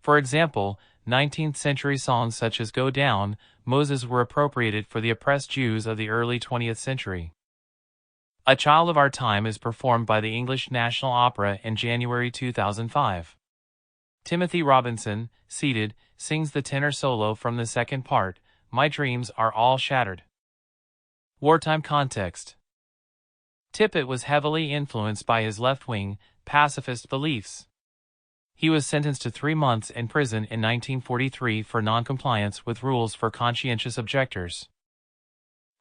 For example, 19th-century songs such as Go Down, Moses were appropriated for the oppressed Jews of the early 20th century. A Child of Our Time is performed by the English National Opera in January 2005. Timothy Robinson, seated, sings the tenor solo from the second part, My Dreams Are All Shattered. Wartime context. Tippett was heavily influenced by his left-wing, pacifist beliefs. He was sentenced to 3 months in prison in 1943 for non-compliance with rules for conscientious objectors.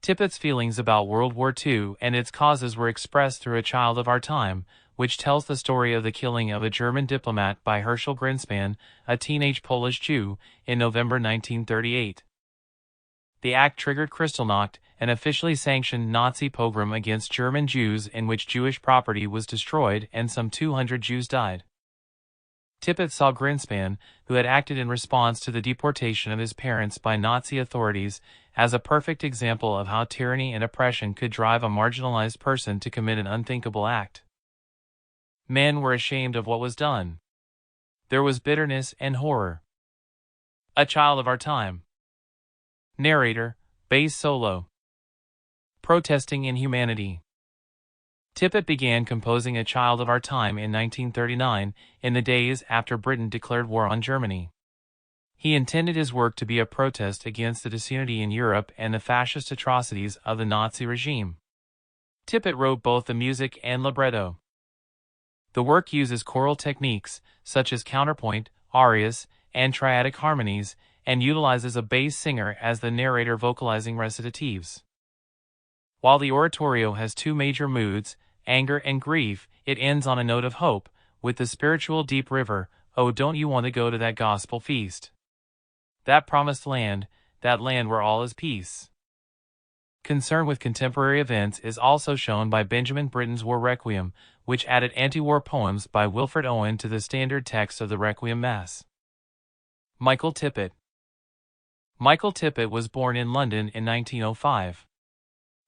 Tippett's feelings about World War II and its causes were expressed through A Child of Our Time, which tells the story of the killing of a German diplomat by Herschel Greenspan, a teenage Polish Jew, in November 1938. The act triggered Kristallnacht, an officially sanctioned Nazi pogrom against German Jews in which Jewish property was destroyed and some 200 Jews died. Tippett saw Greenspan, who had acted in response to the deportation of his parents by Nazi authorities, as a perfect example of how tyranny and oppression could drive a marginalized person to commit an unthinkable act. Men were ashamed of what was done. There was bitterness and horror. A Child of Our Time. Narrator, bass solo. Protesting inhumanity. Tippett began composing A Child of Our Time in 1939, in the days after Britain declared war on Germany. He intended his work to be a protest against the disunity in Europe and the fascist atrocities of the Nazi regime. Tippett wrote both the music and libretto. The work uses choral techniques, such as counterpoint, arias, and triadic harmonies, and utilizes a bass singer as the narrator vocalizing recitatives. While the oratorio has 2 major moods, anger and grief, it ends on a note of hope, with the spiritual deep river, oh don't you want to go to that gospel feast? That promised land, that land where all is peace. Concern with contemporary events is also shown by Benjamin Britten's War Requiem, which added anti-war poems by Wilfred Owen to the standard text of the Requiem Mass. Michael Tippett. Michael Tippett was born in London in 1905.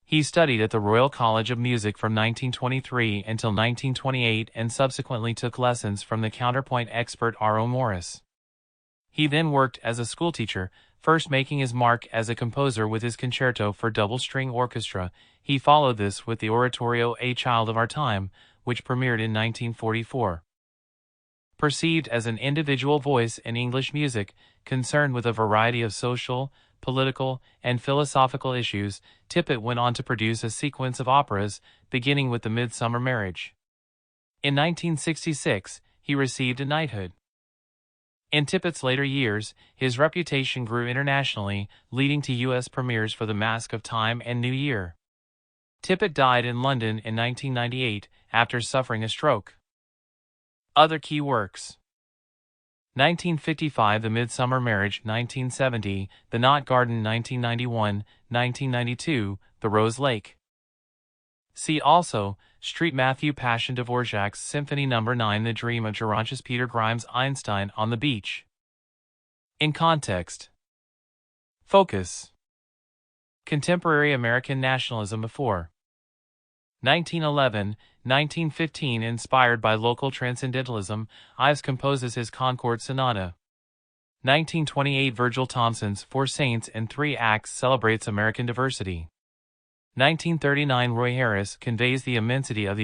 He studied at the Royal College of Music from 1923 until 1928 and subsequently took lessons from the counterpoint expert R.O. Morris. He then worked as a schoolteacher, first making his mark as a composer with his concerto for double-string orchestra. He followed this with the oratorio A Child of Our Time, which premiered in 1944. Perceived as an individual voice in English music, concerned with a variety of social, political, and philosophical issues, Tippett went on to produce a sequence of operas, beginning with The Midsummer Marriage. In 1966, he received a knighthood. In Tippett's later years, his reputation grew internationally, leading to U.S. premieres for The Mask of Time and New Year. Tippett died in London in 1998 after suffering a stroke. Other key works: 1955 The Midsummer Marriage, 1970 The Knot Garden, 1991, 1992 The Rose Lake. See also, Street Matthew Passion Dvorak's Symphony No. 9 The Dream of Gerontius Peter Grimes Einstein on the Beach. In context. Focus. Contemporary American nationalism before 1911, 1915 inspired by local transcendentalism, Ives composes his Concord Sonata. 1928 Virgil Thomson's Four Saints in Three Acts celebrates American diversity. 1939 Roy Harris conveys the immensity of the